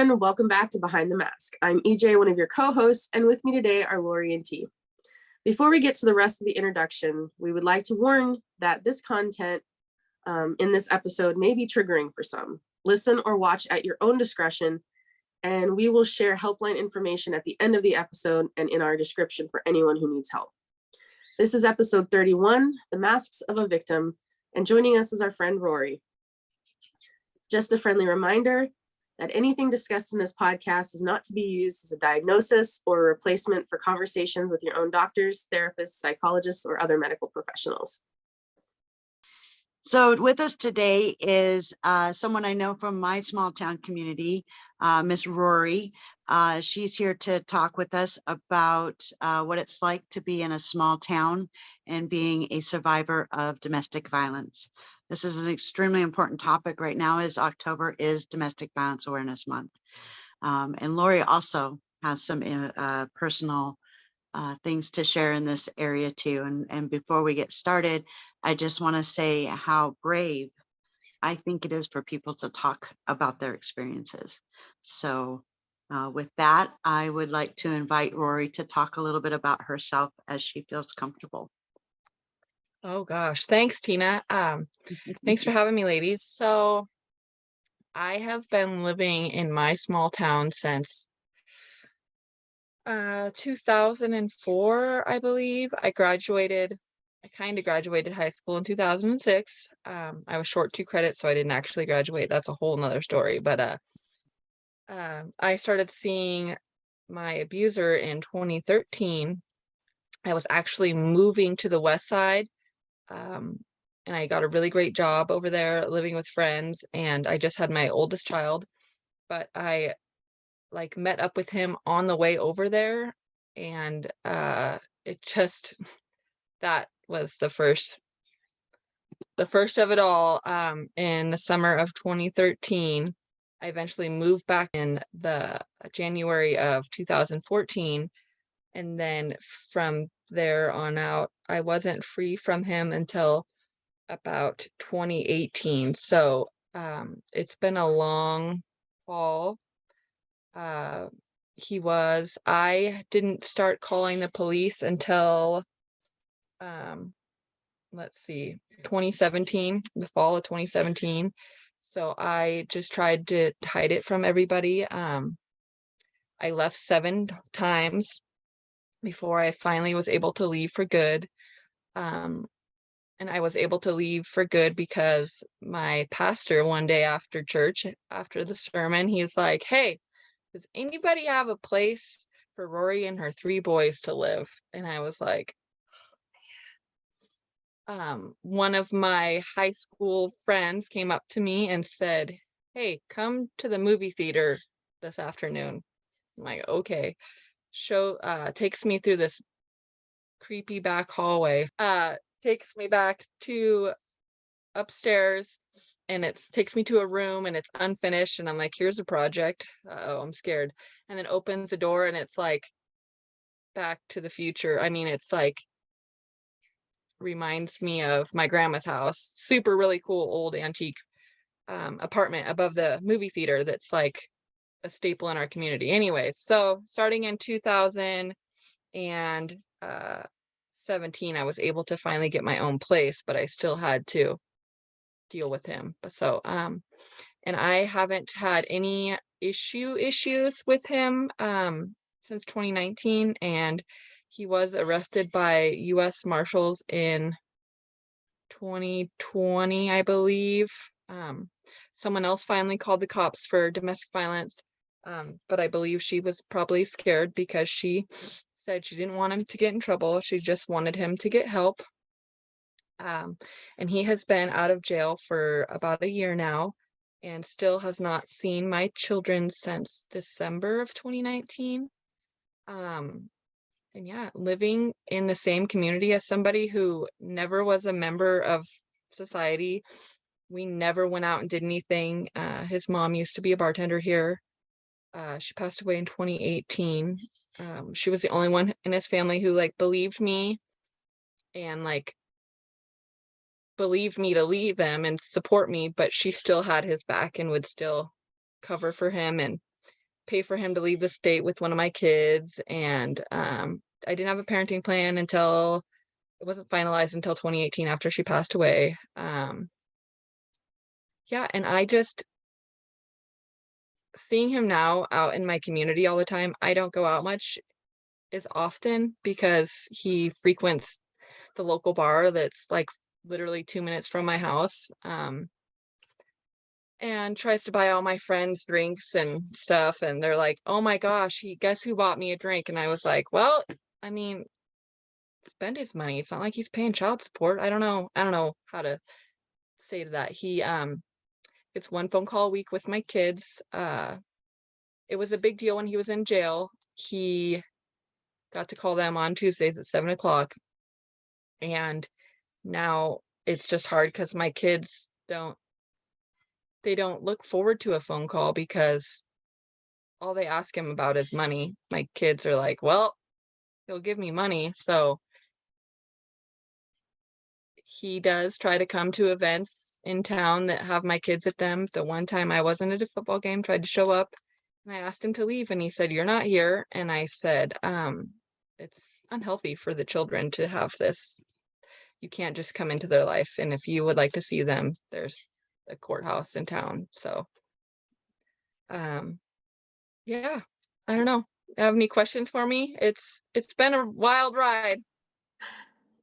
everyone, welcome back to Behind the Mask. I'm EJ, one of your co-hosts, and with me today are Rori and T. Before we get to the rest of the introduction, we would like to warn that this content in this episode may be triggering for some. Listen or watch at your own discretion, and we will share helpline information at the end of the episode and in our description for anyone who needs help. This is episode 31, The Masks of a Victim, and joining us is our friend Rori. Just a friendly reminder that anything discussed in this podcast is not to be used as a diagnosis or a replacement for conversations with your own doctors, therapists, psychologists, or other medical professionals. So with us today is someone I know from my small town community, Miss Rori. She's here to talk with us about what it's like to be in a small town and being a survivor of domestic violence. This is an extremely important topic right now, as October is Domestic Violence Awareness Month. And Lori also has some personal things to share in this area too. And before we get started, I just want to say how brave I think it is for people to talk about their experiences. So with that, I would like to invite Rori to talk a little bit about herself as she feels comfortable. Oh gosh, thanks, Tina. Thanks for having me, ladies. So I have been living in my small town since 2004, I believe. I kind of graduated high school in 2006. I was short 2 credits, so I didn't actually graduate. That's a whole nother story. But I started seeing my abuser in 2013. I was actually moving to the West Side. And I got a really great job over there living with friends, and I just had my oldest child, but I met up with him on the way over there, and it just that was the first of it all. In the summer of 2013, I eventually moved back in the January of 2014, and then from there on out, I wasn't free from him until about 2018. So it's been a long haul. I didn't start calling the police until 2017, the fall of 2017. So I just tried to hide it from everybody. I left 7 times before I finally was able to leave for good. And I was able to leave for good because my pastor, one day after church, after the sermon, he's like, "Hey, does anybody have a place for Rori and her 3 boys to live?" And I was like, one of my high school friends came up to me and said, "Hey, come to the movie theater this afternoon." I'm like, okay. Takes me through this creepy back hallway, takes me back to upstairs, and takes me to a room, and it's unfinished, and I'm like, "Here's a project." I'm scared. And then opens the door, and it's like Back to the Future. I mean, it's like reminds me of my grandma's house. Super really cool old antique apartment above the movie theater that's like a staple in our community. Anyways, so starting in 2017, I was able to finally get my own place, but I still had to deal with him. So and I haven't had any issues with him since 2019, and he was arrested by U.S. Marshals in 2020, I believe. Someone else finally called the cops for domestic violence, but I believe she was probably scared because she said she didn't want him to get in trouble. She just wanted him to get help. And he has been out of jail for about a year now and still has not seen my children since December of 2019. And yeah, living in the same community as somebody who never was a member of society. We never went out and did anything. His mom used to be a bartender here. She passed away in 2018. She was the only one in his family who believed me and believed me to leave him and support me, but she still had his back and would still cover for him. And pay for him to leave the state with one of my kids. And I didn't have a parenting plan until it wasn't finalized until 2018 after she passed away. Yeah, and I just seeing him now out in my community all the time. I don't go out much as often because he frequents the local bar that's like literally 2 minutes from my house. And tries to buy all my friends drinks and stuff. And they're like, oh my gosh, guess who bought me a drink? And I was like, well, I mean, spend his money. It's not like he's paying child support. I don't know how to say to that. He it's one phone call a week with my kids. It was a big deal when he was in jail. He got to call them on Tuesdays at 7 o'clock. And now it's just hard because my kids don't look forward to a phone call because all they ask him about is money. My kids are like, well, he'll give me money. So he does try to come to events in town that have my kids at them. The one time I wasn't at a football game, tried to show up, and I asked him to leave, and he said, you're not here. And I said, it's unhealthy for the children to have this. You can't just come into their life. And if you would like to see them, there's a courthouse in town. So yeah, I don't know. Have any questions for me? It's been a wild ride.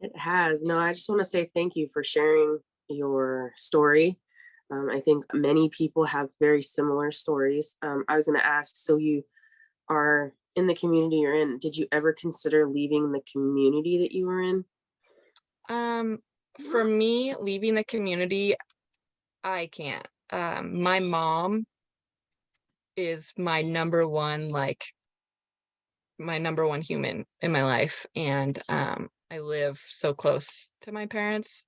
It has. No, I just want to say thank you for sharing your story. I think many people have very similar stories. I was going to ask, so you are in the community you're in. Did you ever consider leaving the community that you were in? For me, leaving the community, I can't. My mom is my number one human in my life, and I live so close to my parents.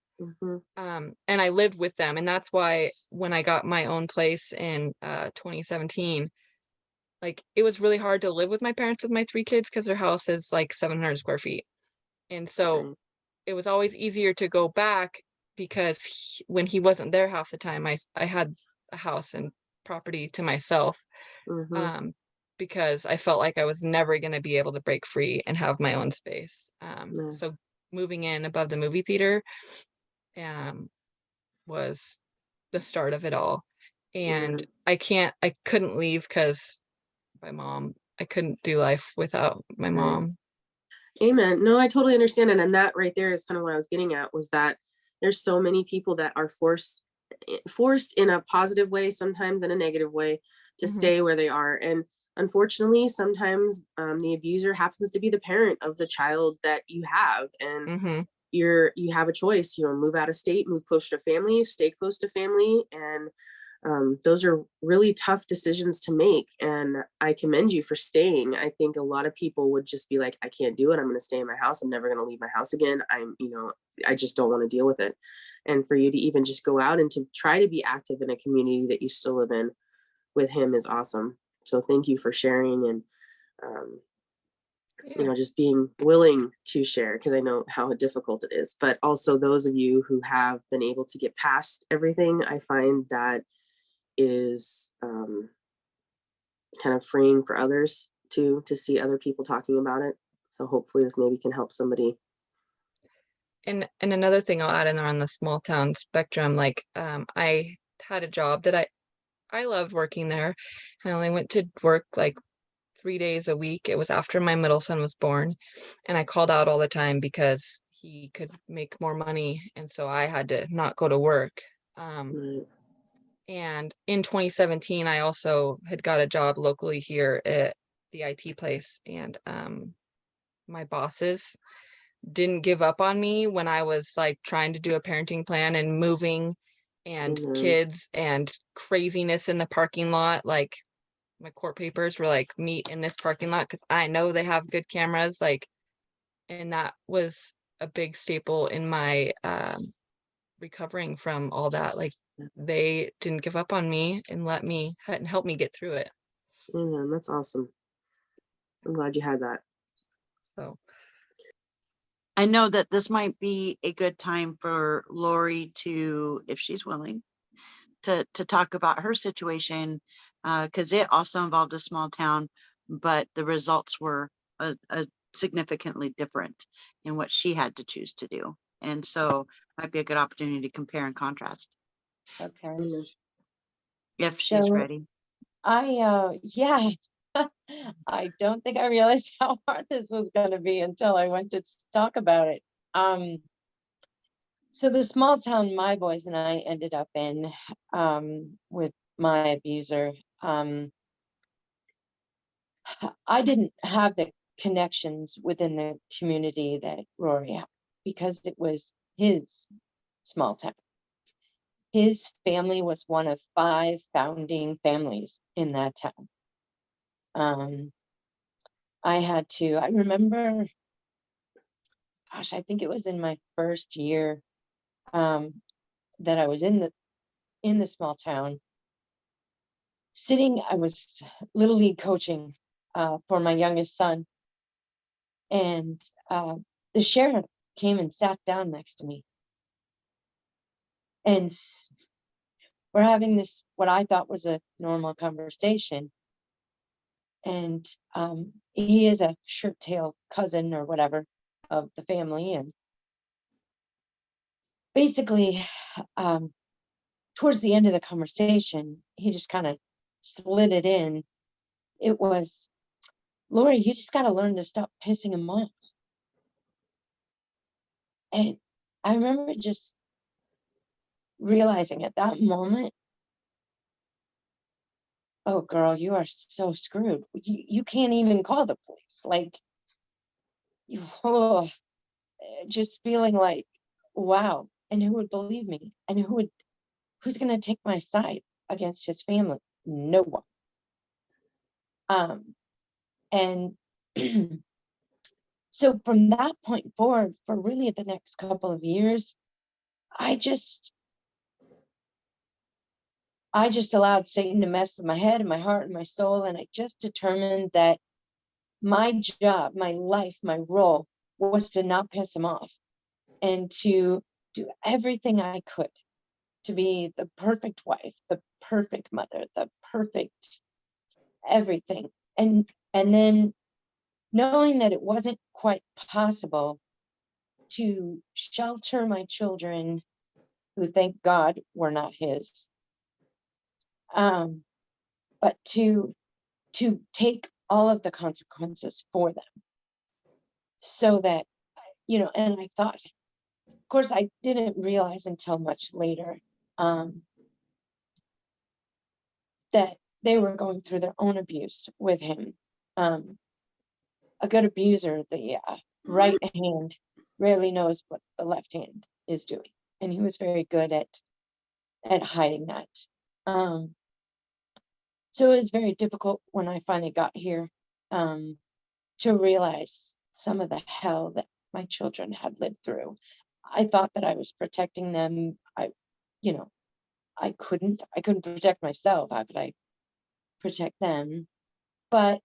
And I lived with them, and that's why when I got my own place in 2017, like it was really hard to live with my parents with my 3 kids because their house is like 700 square feet. And so it was always easier to go back because when he wasn't there half the time, I had a house and property to myself. Because I felt like I was never going to be able to break free and have my own space. So moving in above the movie theater was the start of it all. And I couldn't leave because my mom, I couldn't do life without my mom. Amen. No, I totally understand. And that right there is kind of what I was getting at, was that there's so many people that are forced in a positive way, sometimes in a negative way, to stay where they are. And unfortunately, sometimes the abuser happens to be the parent of the child that you have. And you have a choice, move out of state, move closer to family, stay close to family. And those are really tough decisions to make. And I commend you for staying. I think a lot of people would just be like, I can't do it. I'm going to stay in my house. I'm never going to leave my house again. I just don't want to deal with it. And for you to even just go out and to try to be active in a community that you still live in with him is awesome. So thank you for sharing and, just being willing to share, because I know how difficult it is. But also those of you who have been able to get past everything, I find that is kind of freeing for others to see other people talking about it. So hopefully this maybe can help somebody. And another thing I'll add in there on the small town spectrum, like I had a job that I loved working there. I only went to work like 3 days a week. It was after my middle son was born, and I called out all the time because he could make more money, and so I had to not go to work. And in 2017, I also had got a job locally here at the IT place, and my bosses didn't give up on me when I was like trying to do a parenting plan and moving and kids and craziness in the parking lot. Like my court papers were like, meet in this parking lot because I know they have good cameras. Like, and that was a big staple in my recovering from all that. Like they didn't give up on me and help me get through it. That's awesome. I'm glad you had that. So I know that this might be a good time for Lori to, if she's willing, to talk about her situation, because it also involved a small town, but the results were a significantly different in what she had to choose to do. And so might be a good opportunity to compare and contrast Okay. if she's So ready. yeah, I don't think I realized how hard this was going to be until I went to talk about it. So the small town my boys and I ended up in, with my abuser, I didn't have the connections within the community that Rory had because it was his small town. His family was one of 5 founding families in that town. I remember, gosh, I think it was in my first year, that I was in the small town. I was little league coaching for my youngest son, and the sheriff came and sat down next to me, and we're having this what I thought was a normal conversation, and he is a shirt tail cousin or whatever of the family, and basically, towards the end of the conversation, he just kind of slid it in. It was, Lori, you just got to learn to stop pissing him off. And I remember just realizing at that moment, oh, girl, you are so screwed. You can't even call the police. Like, oh, just feeling like, wow. And who would believe me? And who's going to take my side against his family? No one. And so from that point forward, for really the next couple of years, I just allowed Satan to mess with my head and my heart and my soul. And I just determined that my job, my life, my role was to not piss him off and to do everything I could to be the perfect wife, the perfect mother, the perfect everything. And then knowing that it wasn't quite possible to shelter my children, who thank God were not his, but to take all of the consequences for them, so that, and I thought, of course, I didn't realize until much later, that they were going through their own abuse with him. A good abuser, the right hand rarely knows what the left hand is doing, and he was very good at hiding that. So it was very difficult when I finally got here, to realize some of the hell that my children had lived through. I thought that I was protecting them. I couldn't protect myself. How could I protect them? But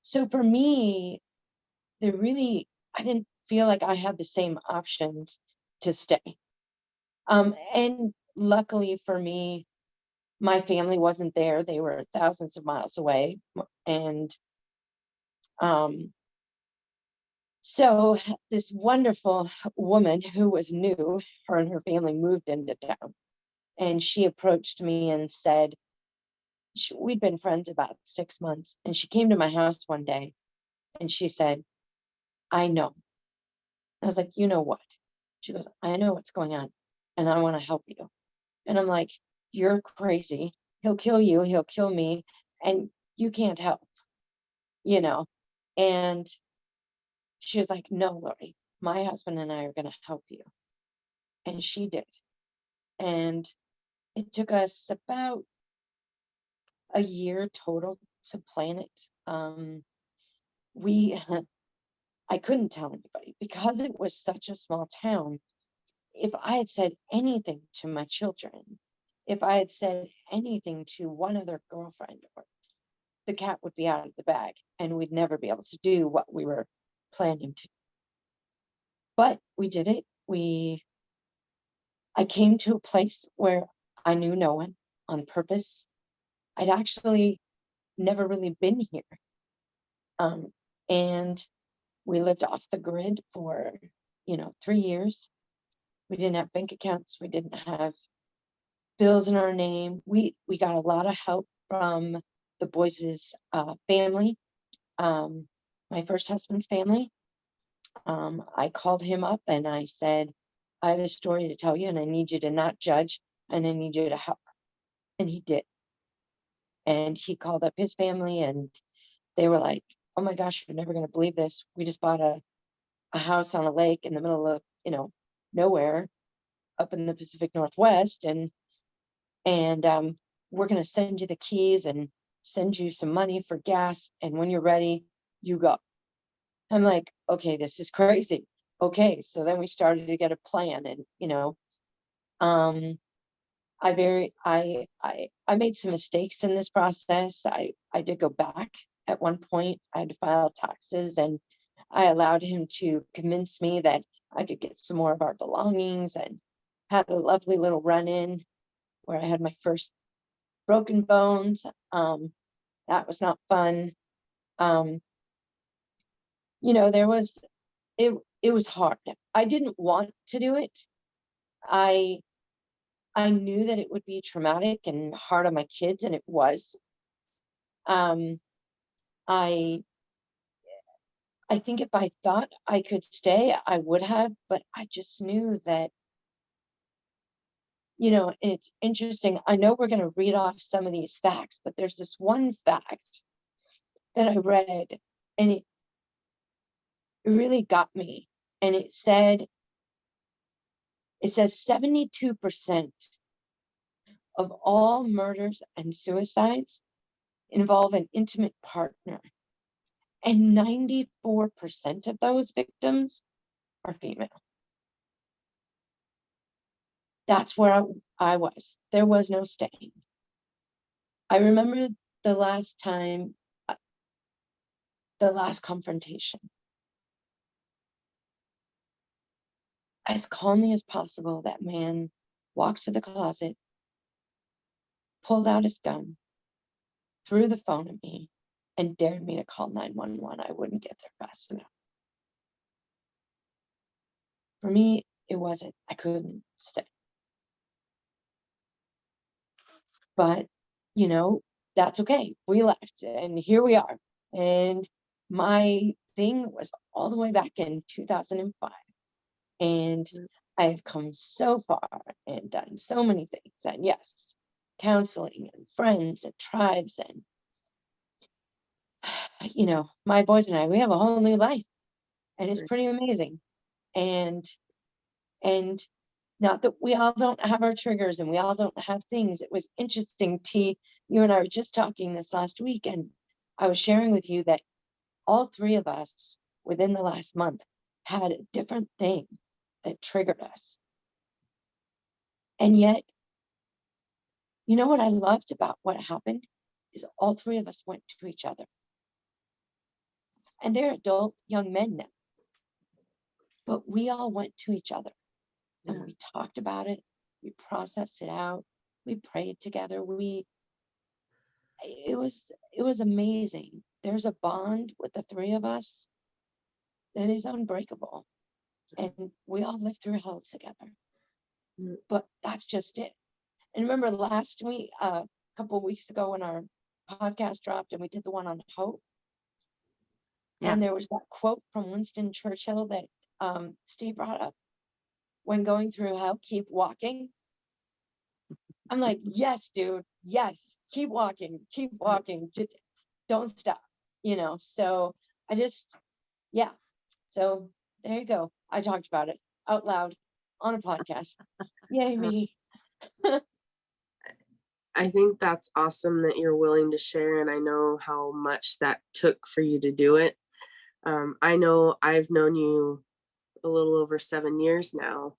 so for me, I didn't feel like I had the same options to stay. And luckily for me, my family wasn't there. They were thousands of miles away. And so this wonderful woman who was new, her and her family moved into town, and she approached me and said, we'd been friends about 6 months, and she came to my house one day and she said, I know. I was like, you know what? She goes, I know what's going on and I want to help you. And I'm like, you're crazy. He'll kill you. He'll kill me. And you can't help, you know? And she was like, no, Lori, my husband and I are going to help you. And she did. And it took us about a year total to plan it. I couldn't tell anybody because it was such a small town. If I had said anything to my children, if I had said anything to one other girlfriend, the cat would be out of the bag and we'd never be able to do what we were planning to. But we did it. I came to a place where I knew no one on purpose. I'd actually never really been here. And we lived off the grid for, 3 years. We didn't have bank accounts. We didn't have bills in our name. We got a lot of help from the boys' family, my first husband's family. I called him up and I said, I have a story to tell you and I need you to not judge and I need you to help. And he did. And he called up his family and they were like, oh my gosh, you're never going to believe this. We just bought a house on a lake in the middle of, nowhere up in the Pacific Northwest. And we're going to send you the keys and send you some money for gas. And when you're ready, you go. I'm like, okay, this is crazy. Okay. So then we started to get a plan and, I made some mistakes in this process. I did go back at one point. I had to file taxes and I allowed him to convince me that I could get some more of our belongings and had a lovely little run-in where I had my first broken bones. That was not fun. There was, it was hard. I didn't want to do it. I knew that it would be traumatic and hard on my kids, and it was. I think if I thought I could stay, I would have, but I just knew that, it's interesting. I know we're going to read off some of these facts, but there's this one fact that I read, and it really got me. And it says 72% of all murders and suicides involve an intimate partner. And 94% of those victims are female. That's where I was. There was no staying. I remember the last time, the last confrontation. As calmly as possible, that man walked to the closet, pulled out his gun, threw the phone at me, and dared me to call 911. I wouldn't get there fast enough. For me, it wasn't. I couldn't stay. But, that's okay. We left and here we are. And my thing was all the way back in 2005. And I have come so far and done so many things. And yes, counseling and friends and tribes and, my boys and I, we have a whole new life and it's pretty amazing. And not that we all don't have our triggers and we all don't have things. It was interesting, T, you and I were just talking this last week, and I was sharing with you that all three of us within the last month had a different thing that triggered us. And yet, what I loved about what happened is all three of us went to each other. And they're adult young men now. But we all went to each other. And we talked about it, we processed it out, we prayed together, it was amazing. There's a bond with the three of us that is unbreakable. And we all lived through hell together. But that's just it. And remember last week, a couple of weeks ago when our podcast dropped and we did the one on hope. Yeah. And there was that quote from Winston Churchill that Steve brought up. When going through hell, keep walking. I'm like, yes, dude, yes, keep walking, just don't stop, so I just, yeah, so there you go. I talked about it out loud on a podcast. Yay me. I think that's awesome that you're willing to share, and I know how much that took for you to do it. I know I've known you a little over 7 years now.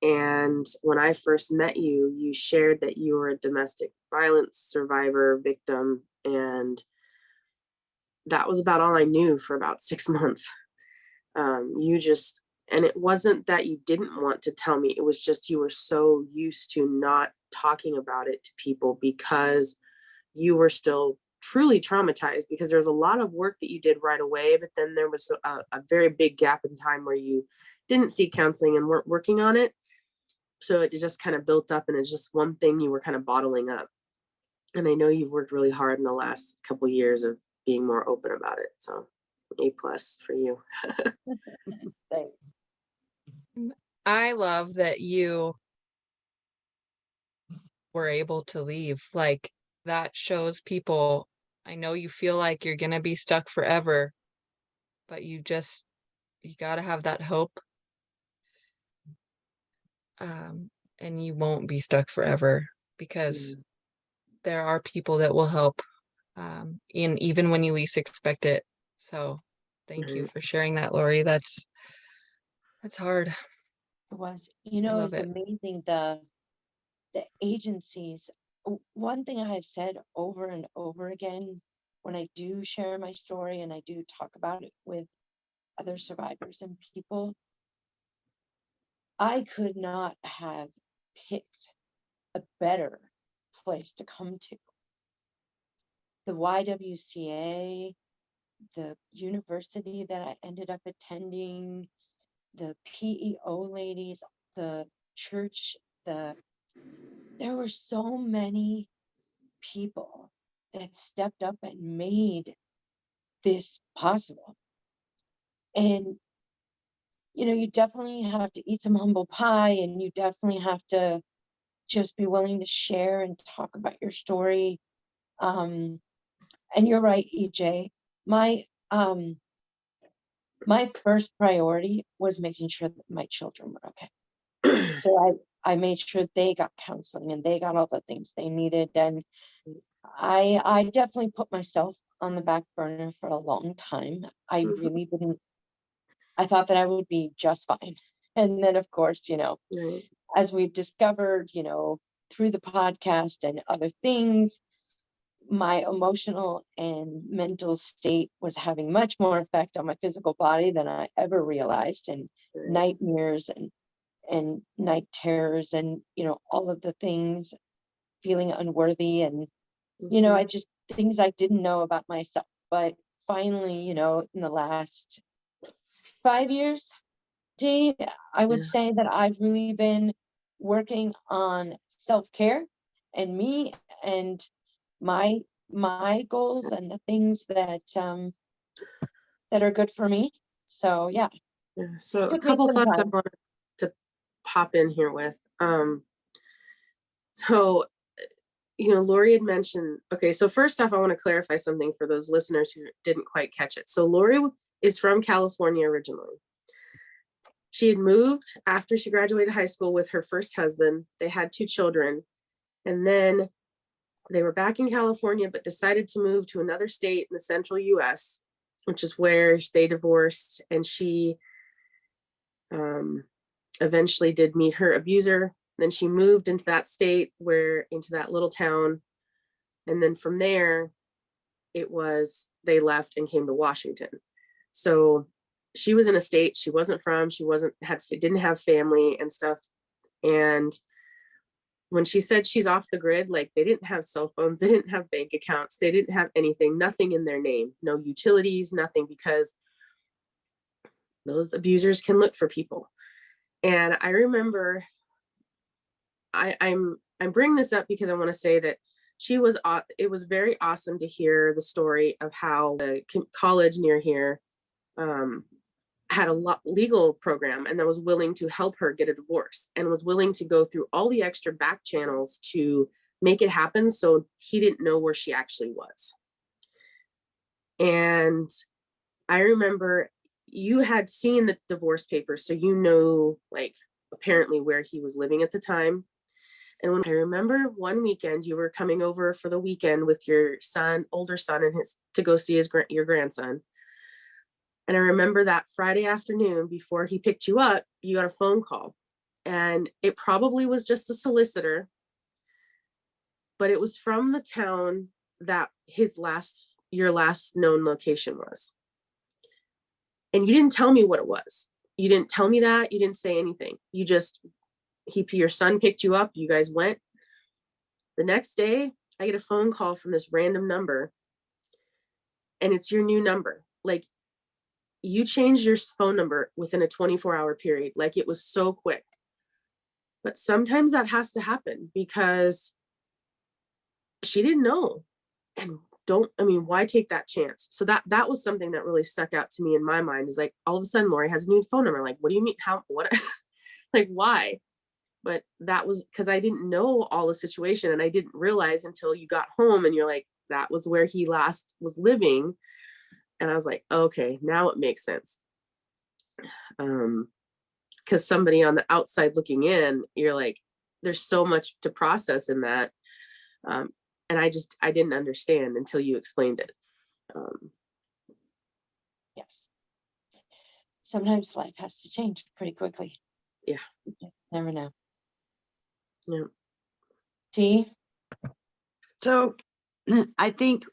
And when I first met you, you shared that you were a domestic violence survivor victim. And that was about all I knew for about 6 months. You just And it wasn't that you didn't want to tell me, it was just you were so used to not talking about it to people because you were still truly traumatized, because there was a lot of work that you did right away, but then there was a very big gap in time where you didn't seek counseling and weren't working on it. So it just kind of built up, and it's just one thing you were kind of bottling up. And I know you've worked really hard in the last couple of years of being more open about it. So A+ for you. Thanks. I love that you were able to leave. Like, that shows people, I know you feel like you're gonna be stuck forever, but you gotta have that hope. And you won't be stuck forever, because there are people that will help, even when you least expect it. So thank you for sharing that, Lori. That's hard. It was, I love it's it. amazing the agencies. One thing I have said over and over again when I do share my story and I do talk about it with other survivors and people, I could not have picked a better place to come to. The YWCA, the university that I ended up attending, the PEO ladies, the church, there were so many people that stepped up and made this possible. And you definitely have to eat some humble pie, and you definitely have to just be willing to share and talk about your story. And you're right, EJ. My first priority was making sure that my children were okay. So I made sure they got counseling and they got all the things they needed. And I definitely put myself on the back burner for a long time. I really didn't. I thought that I would be just fine. And then, of course, Right. as we've discovered, through the podcast and other things, my emotional and mental state was having much more effect on my physical body than I ever realized, and Right. nightmares and night terrors and all of the things, feeling unworthy, and I just, things I didn't know about myself. But finally, in the last 5 years, Dee, I would Yeah. say that I've really been working on self-care and me and my goals and the things that are good for me. So yeah, Yeah. So a took me couple some thoughts I time. wanted to pop in here with. So Lori had mentioned, okay, so first off, I want to clarify something for those listeners who didn't quite catch it. So Lori is from California originally. She had moved after she graduated high school with her first husband. They had 2 children, and then they were back in California, but decided to move to another state in the central US, which is where they divorced. And she eventually did meet her abuser. Then she moved into that state, into that little town. And then from there, they left and came to Washington. So she was in a state she wasn't from. She didn't have family and stuff. And when she said she's off the grid, like, they didn't have cell phones, they didn't have bank accounts, they didn't have anything, nothing in their name, no utilities, nothing, because those abusers can look for people. And I remember, I'm bringing this up because I want to say that it was very awesome to hear the story of how the college near here had a legal program, and that was willing to help her get a divorce, and was willing to go through all the extra back channels to make it happen, so he didn't know where she actually was. And I remember you had seen the divorce papers, so like, apparently where he was living at the time. And when I remember one weekend you were coming over for the weekend with your older son, and to go see your grandson. And I remember that Friday afternoon, before he picked you up, you got a phone call, and it probably was just a solicitor, but it was from the town that your last known location was. And you didn't tell me what it was. you didn't tell me that. You didn't say anything. You just, your son picked you up. You guys went. The next day, I get a phone call from this random number, and it's your new number. Like, you changed your phone number within a 24-hour period. Like, it was so quick. But sometimes that has to happen because she didn't know. And why take that chance? So that was something that really stuck out to me in my mind, is like, all of a sudden Lori has a new phone number. Like, what do you mean? How, what, like, why? But that was because I didn't know all the situation, and I didn't realize until you got home and you're like, that was where he last was living. And I was like, okay, now it makes sense. Because somebody on the outside looking in, you're like, there's so much to process in that. And I didn't understand until you explained it. Yes. Sometimes life has to change pretty quickly. Yeah. You just never know. Yeah. T? So I think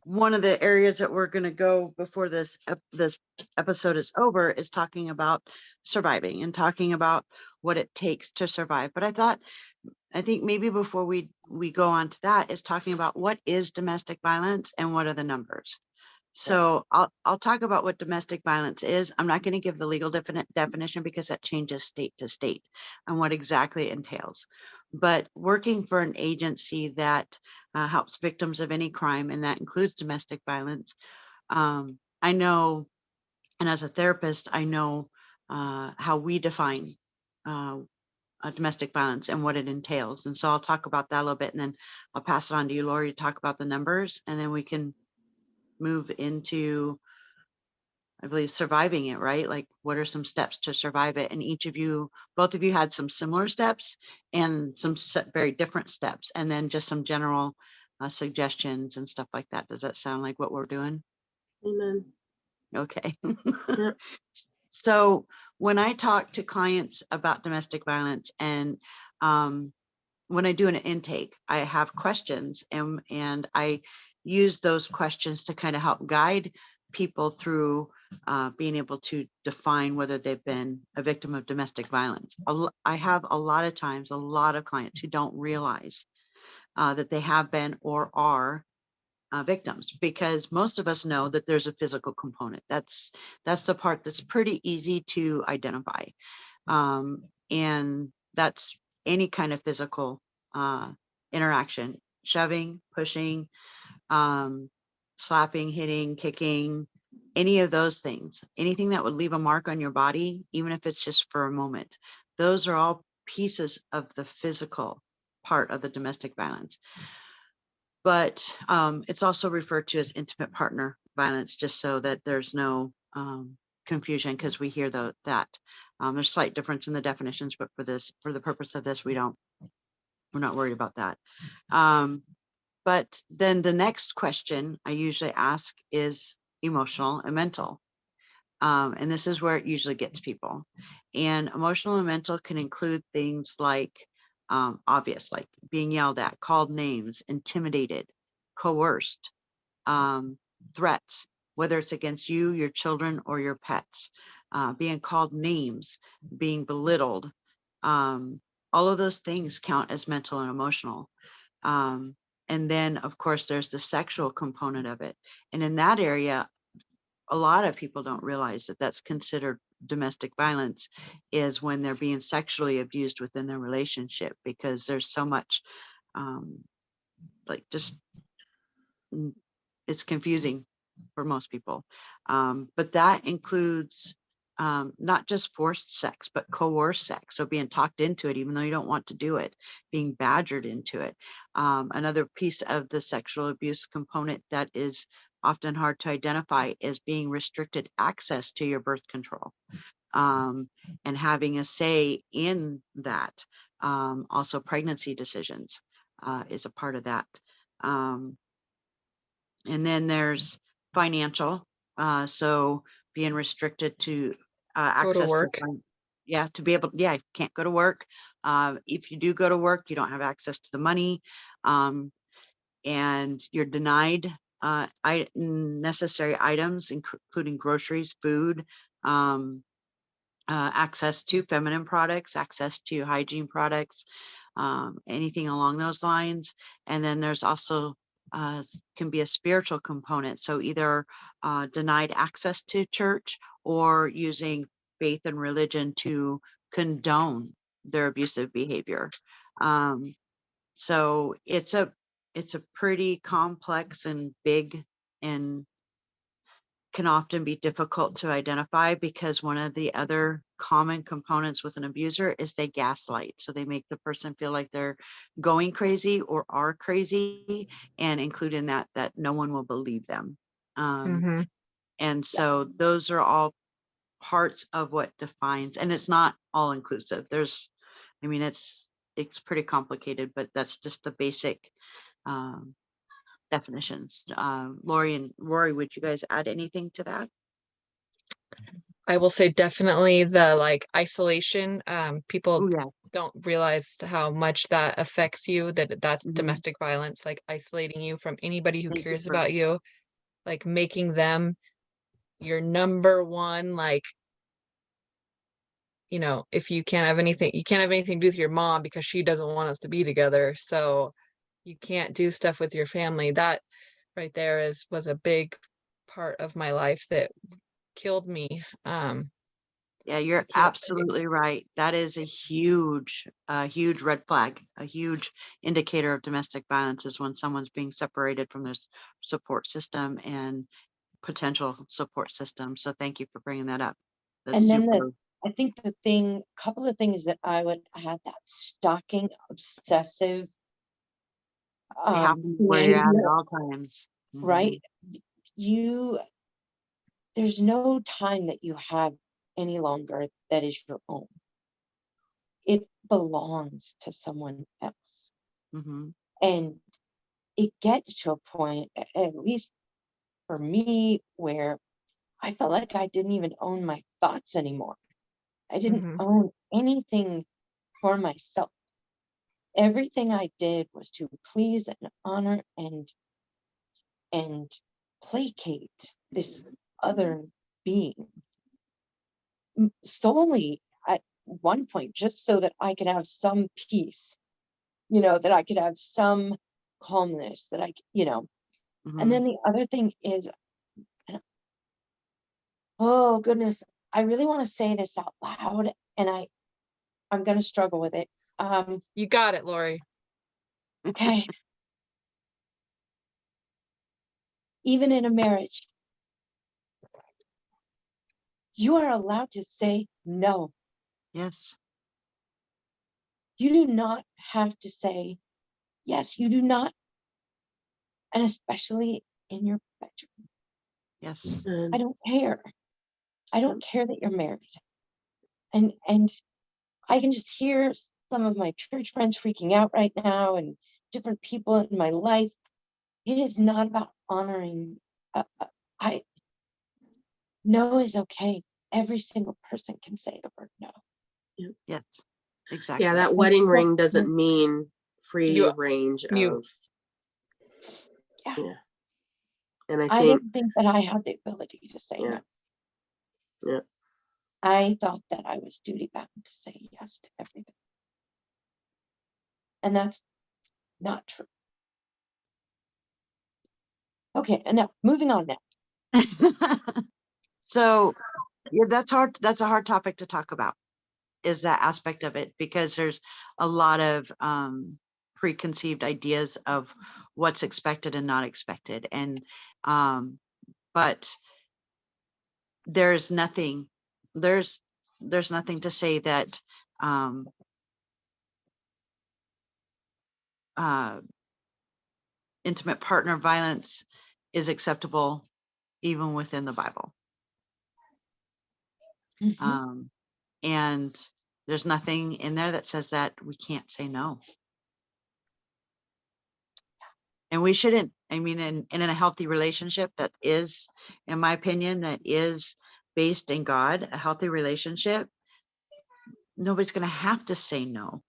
one of the areas that we're going to go before this episode is over is talking about surviving and talking about what it takes to survive. But I think maybe before we go on to that is talking about what is domestic violence and what are the numbers. So I'll talk about what domestic violence is. I'm not going to give the legal definition because that changes state to state and what exactly it entails. But working for an agency that helps victims of any crime, and that includes domestic violence, I know, and as a therapist, I know how we define domestic violence and what it entails. And so I'll talk about that a little bit, and then I'll pass it on to you, Lori, to talk about the numbers, and then we can move into, I believe, surviving it, right? Like, what are some steps to survive it? And both of you had some similar steps and some very different steps, and then just some general suggestions and stuff like that. Does that sound like what we're doing? Amen. Okay. Yep. So when I talk to clients about domestic violence, and when I do an intake, I have questions, and I use those questions to kind of help guide people through being able to define whether they've been a victim of domestic violence. I have a lot of clients who don't realize that they have been or are victims, because most of us know that there's a physical component. That's the part that's pretty easy to identify. And that's any kind of physical interaction: shoving, pushing, slapping, hitting, kicking, any of those things, anything that would leave a mark on your body, even if it's just for a moment. Those are all pieces of the physical part of the domestic violence. But it's also referred to as intimate partner violence, just so that there's no confusion, because we hear that there's slight difference in the definitions, but for the purpose of this, we're not worried about that. But then the next question I usually ask is emotional and mental. And this is where it usually gets people. And emotional and mental can include things like obvious, like being yelled at, called names, intimidated, coerced, threats, whether it's against you, your children, or your pets, being called names, being belittled. All of those things count as mental and emotional. And then, of course, there's the sexual component of it. And in that area, a lot of people don't realize that that's considered domestic violence, is when they're being sexually abused within their relationship, because there's so much it's confusing for most people. But that includes not just forced sex, but coerced sex. So being talked into it, even though you don't want to do it, being badgered into it. Another piece of the sexual abuse component that is often hard to identify is being restricted access to your birth control, and having a say in that. Also, pregnancy decisions is a part of that. And then there's financial. So being restricted to Go to access work. to be able, you can't go to work. If you do go to work, you don't have access to the money, and you're denied necessary items, including groceries, food, access to feminine products, access to hygiene products, anything along those lines. And then there's also can be a spiritual component. So either denied access to church or using faith and religion to condone their abusive behavior. So it's a pretty complex and big, and can often be difficult to identify, because one of the other common components with an abuser is they gaslight. So they make the person feel like they're going crazy or are crazy, and include in that no one will believe them. Mhm. And so those are all parts of what defines, and it's not all inclusive. It's pretty complicated, but that's just the basic definitions. Lori and Rory, would you guys add anything to that? I will say definitely the like isolation. People Oh yeah. don't realize how much that affects you, that's Mhm. domestic violence, like isolating you from anybody who Thank you cares for- about you, like making them your number one, like, if you can't have anything to do with your mom because she doesn't want us to be together. So you can't do stuff with your family. That right there was a big part of my life that killed me. Yeah, you're can't- absolutely right. That is a huge red flag, a huge indicator of domestic violence, is when someone's being separated from their support system and potential support system. So thank you for bringing that up. That's And then super. I think couple of things that I would add, that stalking, obsessive, It happens where you're at behavior, all times. Mhm. right? There's no time that you have any longer that is your own. It belongs to someone else. Mhm. And it gets to a point, at least for me, where I felt like I didn't even own my thoughts anymore. I didn't Mhm. own anything for myself. Everything I did was to please and honor and placate this other being, solely at one point, just so that I could have some peace, that I could have some calmness, that and Mhm. then the other thing is, and- oh goodness, I really want to say this out loud, and I'm going to struggle with it. You got it, Lori. Okay. Even in a marriage, you are allowed to say no. Yes. You do not have to say yes. You do not, and especially in your bedroom. Yes. I don't care. I don't care that you're married. And I can just hear some of my church friends freaking out right now, and different people in my life. It is not about honoring. I No is okay. Every single person can say the word no. Yes. Exactly. Yeah, that And wedding so, ring doesn't mean free You range mute. of, yeah, yeah. And I I think, didn't think that I had the ability to say yeah, no. yeah, I thought that I was duty bound to say yes to everything. And that's not true. Okay, enough. Moving on now. So yeah, that's hard. That's a hard topic to talk about, is that aspect of it, because there's a lot of preconceived ideas of what's expected and not expected. And but there's nothing to say that uh, intimate partner violence is acceptable even within the Bible. Mhm. And there's nothing in there that says that we can't say no. And we shouldn't. I mean, in a healthy relationship that is, in my opinion, that is based in God, a healthy relationship, nobody's going to have to say no,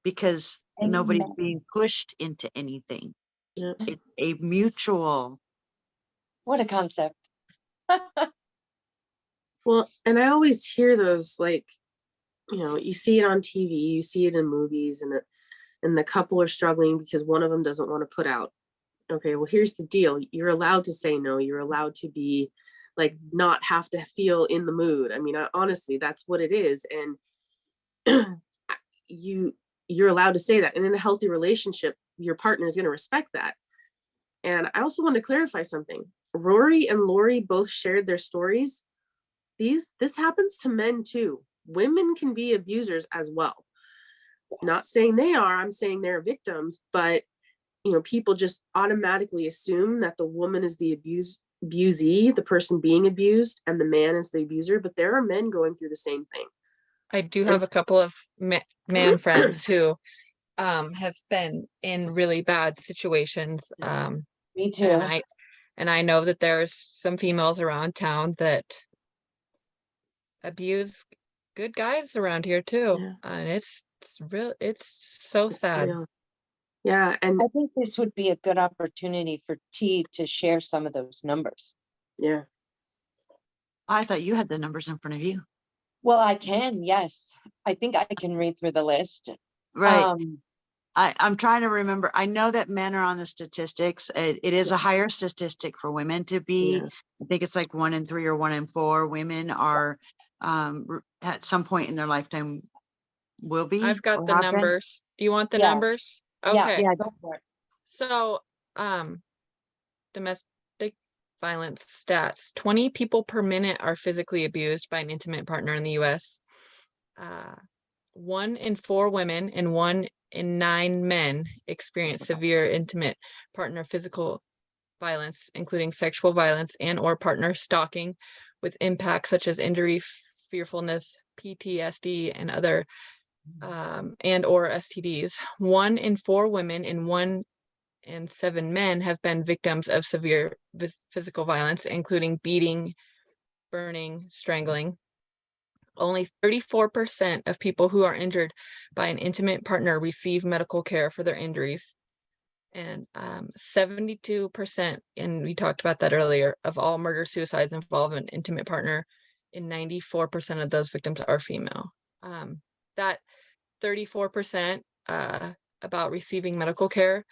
because nobody's Amen. being pushed into anything. yeah. It's a mutual. What a concept. Well, and I always hear those, like, you see it on TV, you see it in movies, and the couple are struggling because one of them doesn't want to put out. Okay, well, here's the deal. You're allowed to say no. You're allowed to be like, not have to feel in the mood. I mean, honestly, that's what it is. And you're allowed to say that. And in a healthy relationship, your partner is going to respect that. And I also want to clarify something. Rory and Lori both shared their stories. This happens to men too. Women can be abusers as well. Not saying they are, I'm saying they're victims, but people just automatically assume that the woman is the abusee, the person being abused, and the man is the abuser. But there are men going through the same thing. I do have a couple of man friends who have been in really bad situations. Me too. And I know that there's some females around town that abuse good guys around here too. Yeah. And it's so sad. Real. Yeah. And I think this would be a good opportunity for T to share some of those numbers. yeah. I thought you had the numbers in front of you. Well, I can, yes. I think I can read through the list. Right. I'm trying to remember. I know that men are on the statistics. It is a higher statistic for women to be. Yeah. I think it's like 1 in 3 or 1 in 4 women are at some point in their lifetime will be. I've got or the have been. numbers. Do you want the Yeah. numbers? Yeah, Okay. yeah, go for it. So, domestic violence stats, 20 people per minute are physically abused by an intimate partner in the US. 1 in 4 women and 1 in 9 men experience severe intimate partner physical violence, including sexual violence and or partner stalking with impacts such as injury, fearfulness, PTSD, and other and or STDs. 1 in 4 women and 1 in 7 men have been victims of severe physical violence, including beating, burning, strangling. Only 34% of people who are injured by an intimate partner receive medical care for their injuries. And 72%, and we talked about that earlier, of all murder suicides involve an intimate partner, and 94% of those victims are female. That 34% about receiving medical care,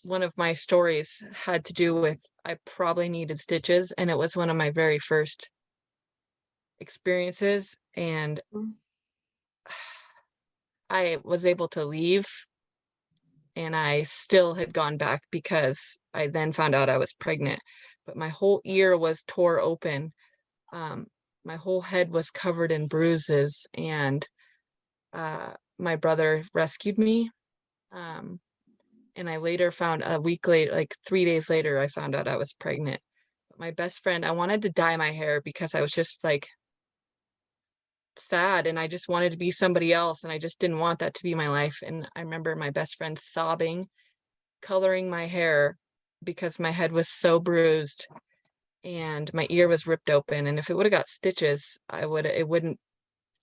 one of my stories had to do with I probably needed stitches, and it was one of my very first experiences, and I was able to leave, and I still had gone back because I then found out I was pregnant, but my whole ear was tore open. My whole head was covered in bruises, and my brother rescued me. And I later found a week later, like 3 days later, I found out I was pregnant. But my best friend, I wanted to dye my hair because I was just like sad and I just wanted to be somebody else, and I just didn't want that to be my life. And I remember my best friend sobbing, coloring my hair because my head was so bruised and my ear was ripped open, and if it would have got stitches, it wouldn't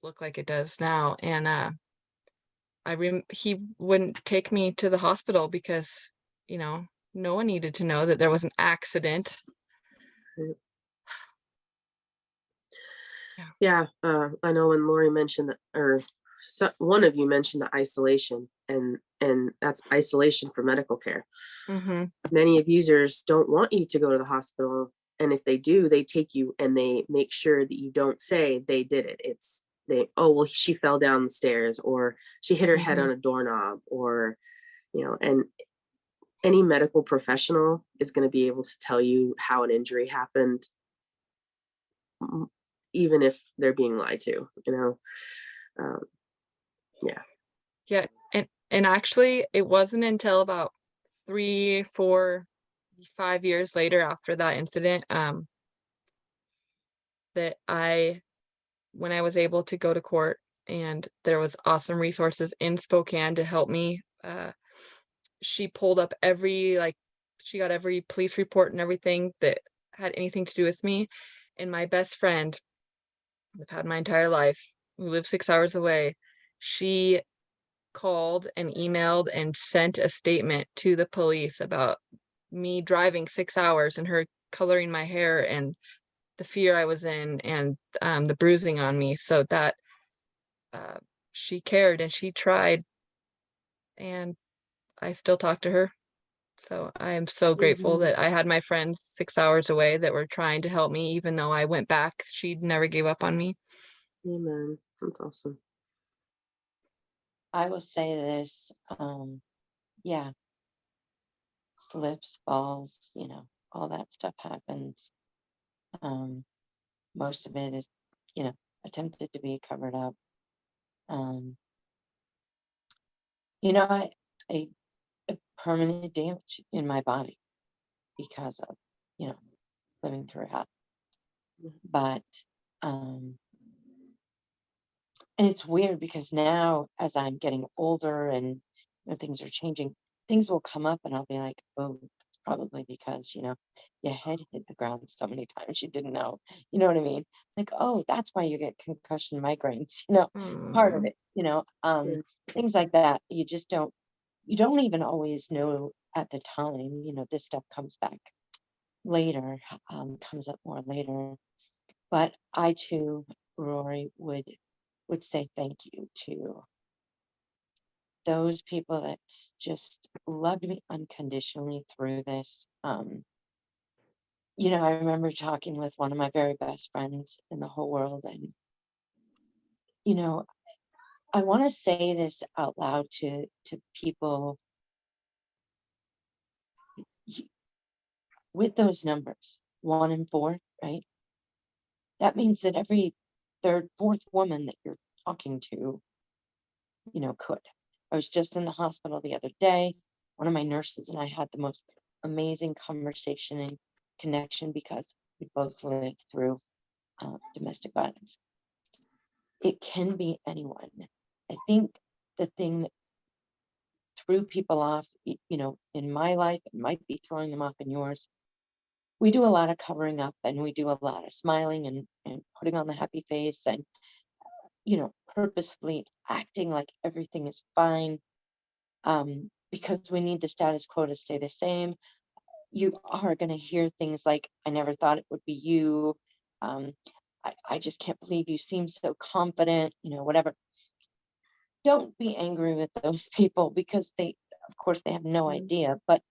look like it does now. And he wouldn't take me to the hospital because no one needed to know that there was an accident. Yeah. I know when Lori mentioned that, or one of you mentioned the isolation, and that's isolation for medical care. Mm-hmm. Many abusers don't want you to go to the hospital, and if they do, they take you and they make sure that you don't say they did it. It's well, she fell down the stairs, or she hit her head on a doorknob, or and any medical professional is going to be able to tell you how an injury happened, even if they're being lied to. Yeah. And actually it wasn't until about 3, 4, 5 years later after that incident that when I was able to go to court, and there was awesome resources in Spokane to help me. She pulled up she got every police report and everything that had anything to do with me. And my best friend, I've had my entire life, who lives 6 hours away, she called and emailed and sent a statement to the police about me driving 6 hours and her coloring my hair and the fear I was in and the bruising on me, so that she cared and she tried, and I still talk to her. So I am so grateful Mhm. that I had my friends 6 hours away that were trying to help me, even though I went back. She never gave up on me. Amen. That's awesome. I will say this, yeah, slips, falls, all that stuff happens. Most of it is, attempted to be covered up. Um, I a permanent damage in my body because of, you know, living through hell. Mhm. But and it's weird because now as I'm getting older and things are changing, things will come up and I'll be like, oh, it's probably because, your head hit the ground so many times you didn't know. You know what I mean? Like, oh, that's why you get concussion migraines, part of Mm. it, Yeah. things like that. You don't even always know at the time, this stuff comes back later, comes up more later. But I too, Rory, would say thank you to those people that just loved me unconditionally through this. I remember talking with one of my very best friends in the whole world, and you know, I want to say this out loud to people y- with those numbers, 1 in 4, right? That means that every third, fourth woman that you're talking to, could. I was just in the hospital the other day. One of my nurses and I had the most amazing conversation and connection because we both lived through domestic violence. It can be anyone. I think the thing that threw people off, in my life, it might be throwing them off in yours. We do a lot of covering up and we do a lot of smiling and putting on the happy face and, purposefully acting like everything is fine, because we need the status quo to stay the same. You are going to hear things like, I never thought it would be you. Um, I just can't believe you seem so confident, whatever. Don't be angry with those people because of course, they have no Mhm. idea. But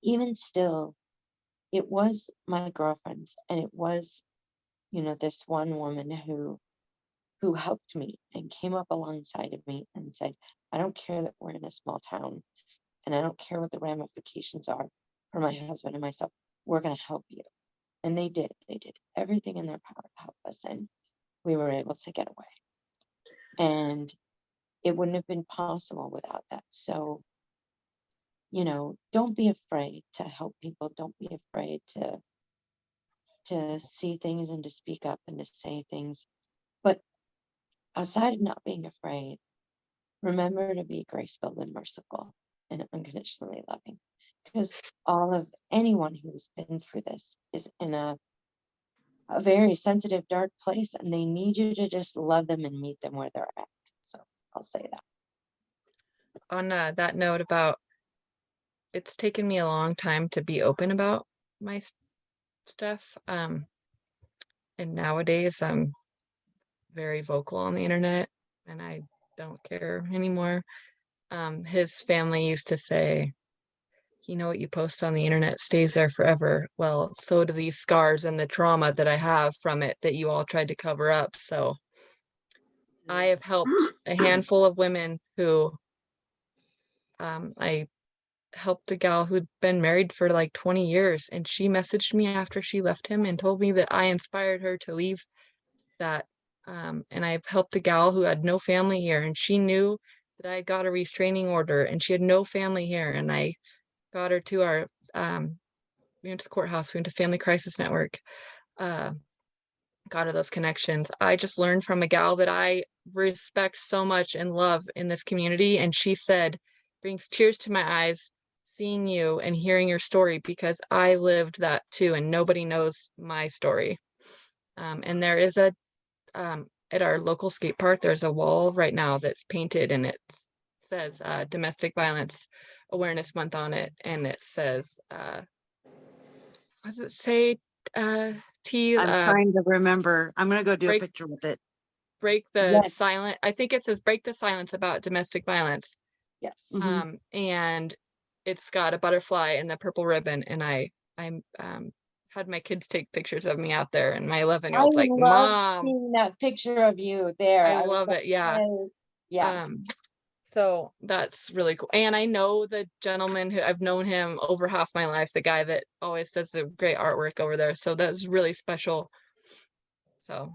even still, it was my girlfriends and it was, this one woman who helped me and came up alongside of me and said, I don't care that we're in a small town and I don't care what the ramifications are for my husband and myself. We're going to help you. And they did. They did everything in their power to help us. And we were able to get away. And it wouldn't have been possible without that. So, don't be afraid to help people. Don't be afraid to see things and to speak up and to say things. But outside of not being afraid, remember to be grace-filled and merciful and unconditionally loving. Because all of anyone who's been through this is in a very sensitive, dark place, and they need you to just love them and meet them where they're at. So I'll say that. On that note about, it's taken me a long time to be open about my stuff. And nowadays I'm very vocal on the internet and I don't care anymore. His family used to say, what you post on the internet stays there forever. Well, so do these scars and the trauma that I have from it that you all tried to cover up. So I have helped a handful of women who, I helped a gal who'd been married for like 20 years, and she messaged me after she left him and told me that I inspired her to leave that. And I've helped a gal who had no family here, and she knew that I got a restraining order and she had no family here. And I got her to our, we went to the courthouse, we went to Family Crisis Network, uh, got her those connections. I just learned from a gal that I respect so much and love in this community. And she said, brings tears to my eyes seeing you and hearing your story because I lived that too, and nobody knows my story. And there is at our local skate park, there's a wall right now that's painted and it says Domestic Violence Awareness Month on it. And it says, what does it say? T, I'm trying to remember. I'm gonna go do a break picture with it. break the Yes. silent. I think it says break the silence about domestic violence. Yes. Mhm. And it's got a butterfly and the purple ribbon, and I'm had my kids take pictures of me out there, and my 11-year-old like, love Mom, seeing that picture of you there. I I was love like, it. Yeah. "Oh," yeah. So that's really cool. And I know the gentleman who I've known him over half my life, the guy that always does the great artwork over there. So that's really special. So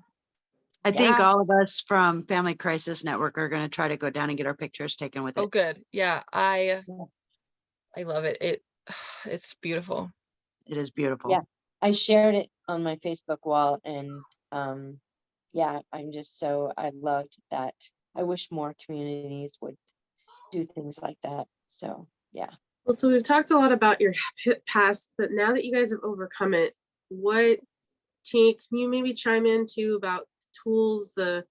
I think Yeah. all of us from Family Crisis Network are gonna try to go down and get our pictures taken with oh it. good. Yeah, I Yeah. I love it. It's beautiful. It is beautiful. Yeah. I shared it on my Facebook wall, and yeah, I loved that. I wish more communities would do things like that. So yeah. Well, so we've talked a lot about your past, but now that you guys have overcome it, can you maybe chime in too about tools, the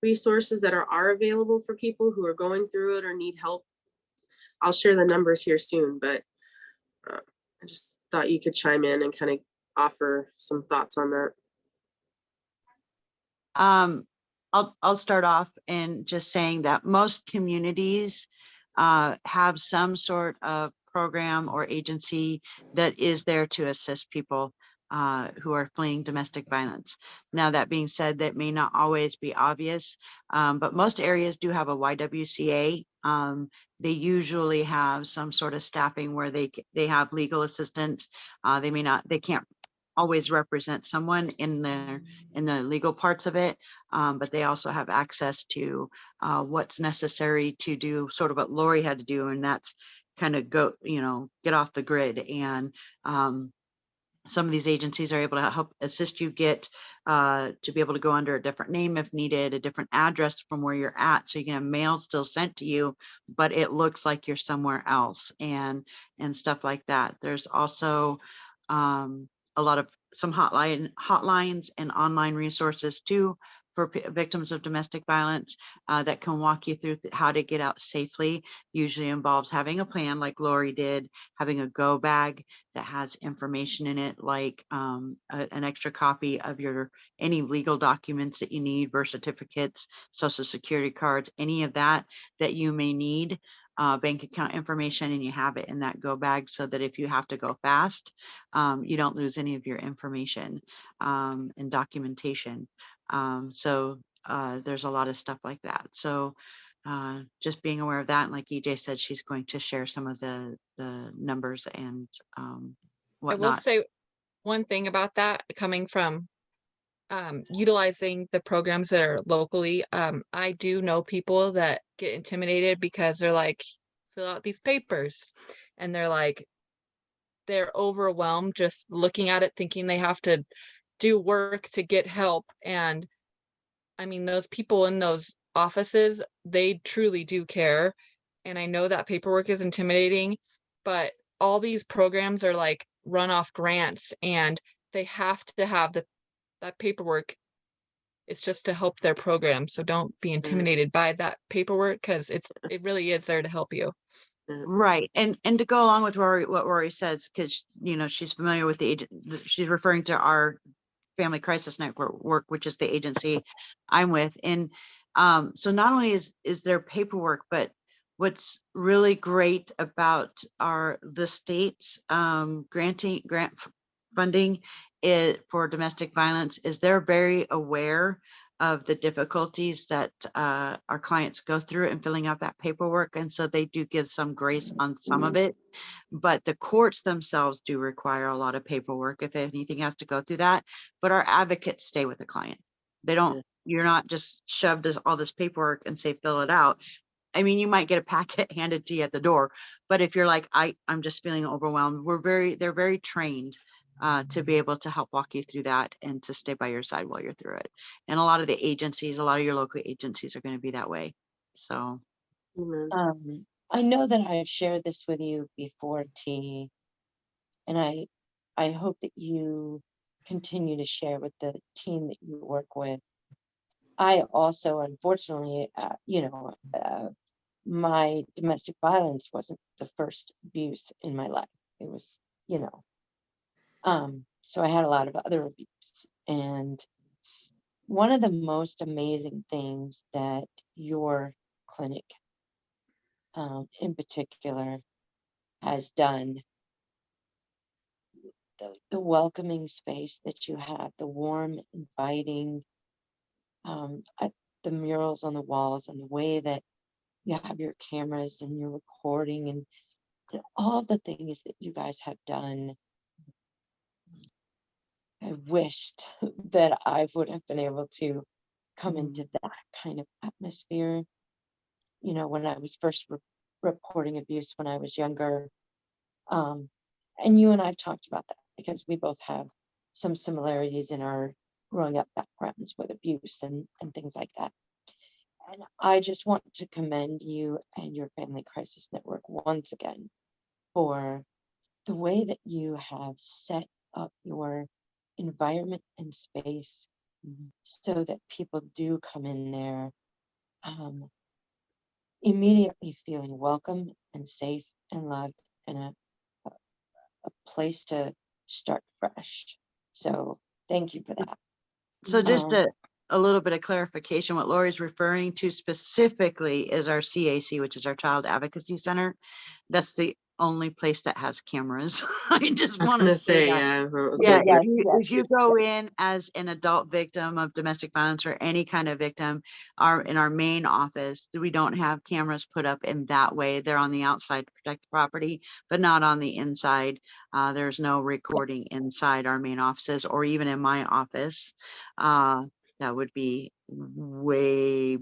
resources that are available for people who are going through it or need help? I'll share the numbers here soon, but I just thought you could chime in and kind of offer some thoughts on that. I'll start off in just saying that most communities have some sort of program or agency that is there to assist people who are fleeing domestic violence. Now, that being said, that may not always be obvious, but most areas do have a YWCA. They usually have some sort of staffing where they have legal assistance. They can't always represent someone in the legal parts of it, but they also have access to what's necessary to do sort of what Lori had to do, and that's kind of get off the grid. And some of these agencies are able to help assist you get to be able to go under a different name if needed, a different address from where you're at, so you can have mail still sent to you, but it looks like you're somewhere else, and stuff like that. There's also a lot of some hotlines and online resources too for victims of domestic violence that can walk you through how to get out safely. Usually involves having a plan like Lori did, having a go bag that has information in it, like an extra copy of any legal documents that you need, birth certificates, social security cards, any of that you may need, bank account information, and you have it in that go bag so that if you have to go fast, you don't lose any of your information and documentation. So there's a lot of stuff like that. So just being aware of that. And like EJ said, she's going to share some of the numbers and I will whatnot. say one thing about that, coming from utilizing the programs that are locally. I do know people that get intimidated because they're like, fill out these papers, and they're overwhelmed just looking at it, thinking they have to do work to get help. And I mean, those people in those offices, they truly do care. And I know that paperwork is intimidating, but all these programs are like runoff grants, and they have to have that paperwork. It's just to help their program. So don't be intimidated by that paperwork, because it really is there to help you. Right. And to go along with what Rory says, because she's familiar with the agent, she's referring to our Family Crisis Network, which is the agency I'm with. And so not only is there paperwork, but what's really great about the state's grant funding for domestic violence is they're very aware of the difficulties that our clients go through in filling out that paperwork. And so they do give some grace on some of it, but the courts themselves do require a lot of paperwork if anything has to go through that. But our advocates stay with the client. They don't, you're not just shoved all this paperwork and say, fill it out. I mean, you might get a packet handed to you at the door, but if you're like, I'm just feeling overwhelmed, they're very trained to be able to help walk you through that and to stay by your side while you're through it. And a lot of your local agencies are going to be that way. So. I know that I've shared this with you before, T, and I hope that you continue to share with the team that you work with. I also, unfortunately, my domestic violence wasn't the first abuse in my life. It was, So I had a lot of other abuse. And one of the most amazing things that your clinic in particular has done, the welcoming space that you have, the warm, inviting, the murals on the walls, and the way that you have your cameras and you're recording, and all the things that you guys have done. I wished that I would have been able to come into that kind of atmosphere. When I was first reporting abuse when I was younger. And you and I've talked about that because we both have some similarities in our growing up backgrounds with abuse and things like that. And I just want to commend you and your Family Crisis Network once again for the way that you have set up your environment and space so that people do come in there immediately feeling welcome and safe and loved, and a place to start fresh. So thank you for that. So just Um, a little bit of clarification, what Lori's referring to specifically is our CAC, which is our Child Advocacy Center. That's the only place that has cameras. I just I was want to gonna say say, that. yeah. I was Yeah, gonna- if you go in as an adult victim of domestic violence or any kind of victim, in our main office, we don't have cameras put up in that way. They're on the outside to protect the property, but not on the inside. There's no recording inside our main offices or even in my office. That would be way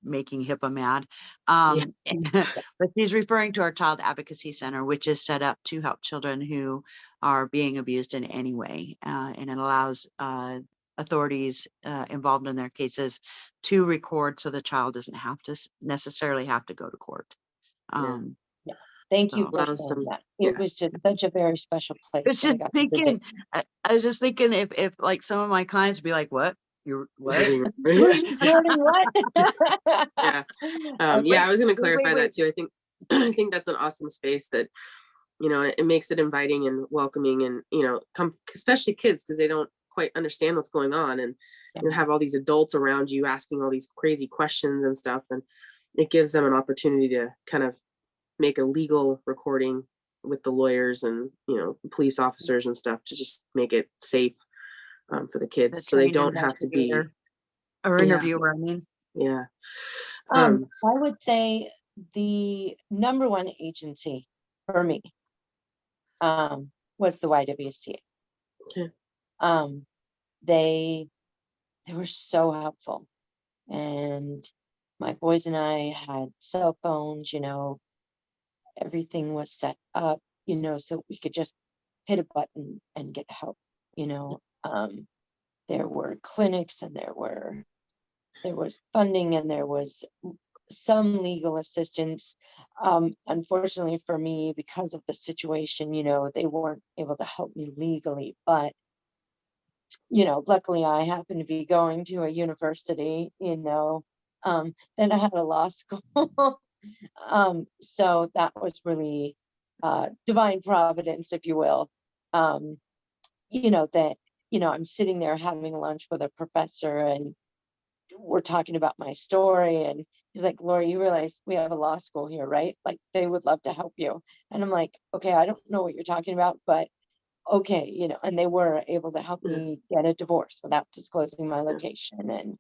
making HIPAA mad. But she's referring to our Child Advocacy Center, which is set up to help children who are being abused in any way. And it allows authorities involved in their cases to record so the child doesn't have to necessarily have to go to court. Thank you So- for Allows saying them- that. yeah. It was just such a very special place. I was that I just got to visit. thinking, I was just thinking if like some of my clients would be like, what? You're what? Everything- Recording what? yeah. Okay, Yeah, I was gonna wait, clarify wait. that too. I think I think that's an awesome space that, it makes it inviting and welcoming, and especially kids, because they don't quite understand what's going on, and have all these adults around you asking all these crazy questions and stuff, and it gives them an opportunity to kind of make a legal recording with the lawyers and police officers and stuff to just make it safe for the kids, The so they trained don't have to be. investigator or Yeah. interviewer, I mean. Yeah. I would say the number one agency for me was the YWCA. Okay. They were so helpful, and my boys and I had cell phones. Everything was set up, so we could just hit a button and get help. There were clinics, and there was funding, and there was some legal assistance. Unfortunately for me, because of the situation, they weren't able to help me legally, but luckily I happened to be going to a university, then I had a law school. So that was really divine providence, if you will. That I'm sitting there having lunch with a professor, and we're talking about my story, and he's like, Lori, you realize we have a law school here, right? Like, they would love to help you. And I'm like, okay, I don't know what you're talking about, but okay, and they were able to help me get a divorce without disclosing my location.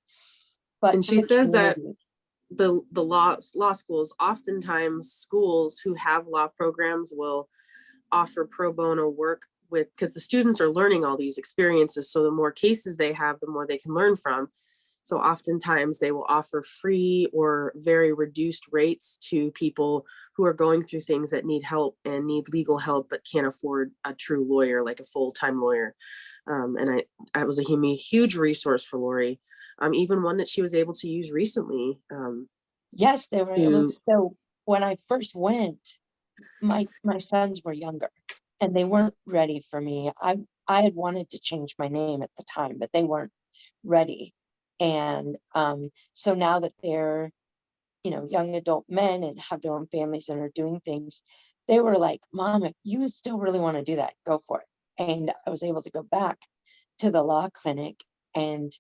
But And she the says that community- the law schools, oftentimes schools who have law programs will offer pro bono work because the students are learning all these experiences. So the more cases they have, the more they can learn from. So oftentimes they will offer free or very reduced rates to people who are going through things that need help and need legal help, but can't afford a true lawyer, like a full-time lawyer. And I was a huge resource for Lori. Even one that she was able to use recently. Yes, they were able to. So when I first went, my sons were younger, and they weren't ready for me. I had wanted to change my name at the time, but they weren't ready. And so now that they're young adult men and have their own families and are doing things, they were like, Mom, if you still really want to do that, go for it. And I was able to go back to the law clinic, and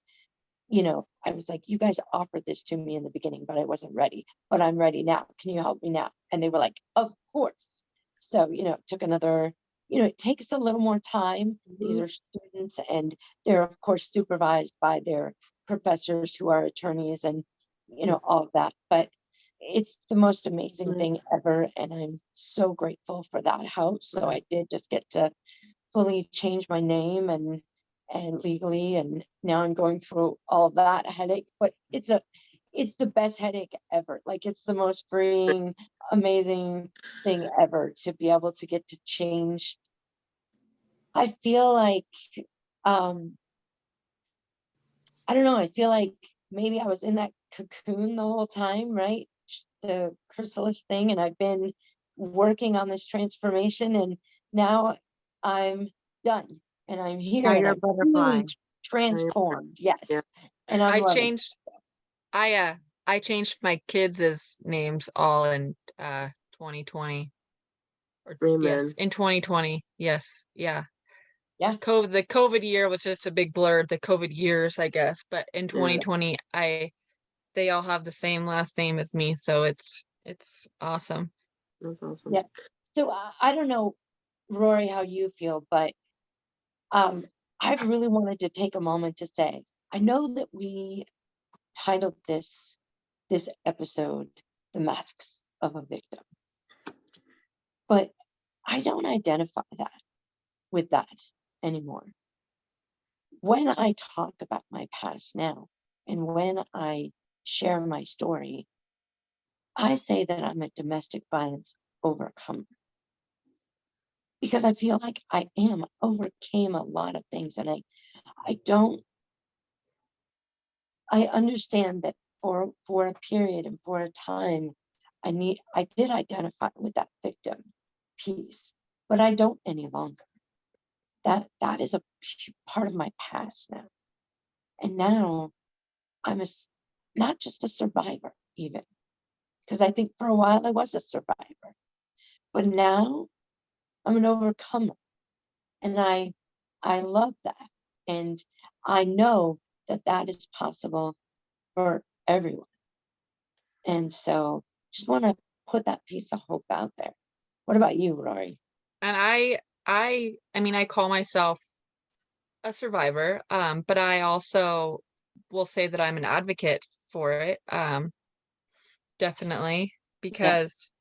I was like, you guys offered this to me in the beginning, but I wasn't ready. But I'm ready now. Can you help me now? And they were like, of course. So, it took another, it takes a little more time. These Mhm. are students, and they're, of course, supervised by their professors who are attorneys, and, all of that. But it's the most amazing Right. thing ever. And I'm so grateful for that house. So I did just get to fully change my name and legally, and now I'm going through all of that headache, but it's the best headache ever. Like, it's the most freeing, amazing thing ever to be able to get to change. I feel like um I don't know, I feel like maybe I was in that cocoon the whole time, right? The chrysalis thing, and I've been working on this transformation, and now I'm done, and I'm here, Now and you're a I'm butterfly. really transformed. Yeah. Yes. And I'm I loving changed I changed my kids' names all in 2020. Or yes, Amen. in 2020. Yes. Yeah. Yeah. The COVID year was just a big blur, the COVID years, I guess. But in Yeah. 2020, they all have the same last name as me, so it's awesome. That's awesome. Yeah. So I don't know, Rory, how you feel, but I really wanted to take a moment to say, I know that we titled this episode "The Masks of a Victim," but I don't identify with that anymore. When I talk about my past now, and when I share my story, I say that I'm a domestic violence overcomer, because I feel like I overcame a lot of things, and I don't I understand that for a period and for a time, I did identify with that victim piece, but I don't any longer. That is a part of my past now. And now I'm not just a survivor, even, because I think for a while I was a survivor, but now I'm an overcomer, and I love that, and I know that that is possible for everyone. And so just want to put that piece of hope out there. What about you, Rory? And I mean, I call myself a survivor, but I also will say that I'm an advocate for it, definitely, Yes, because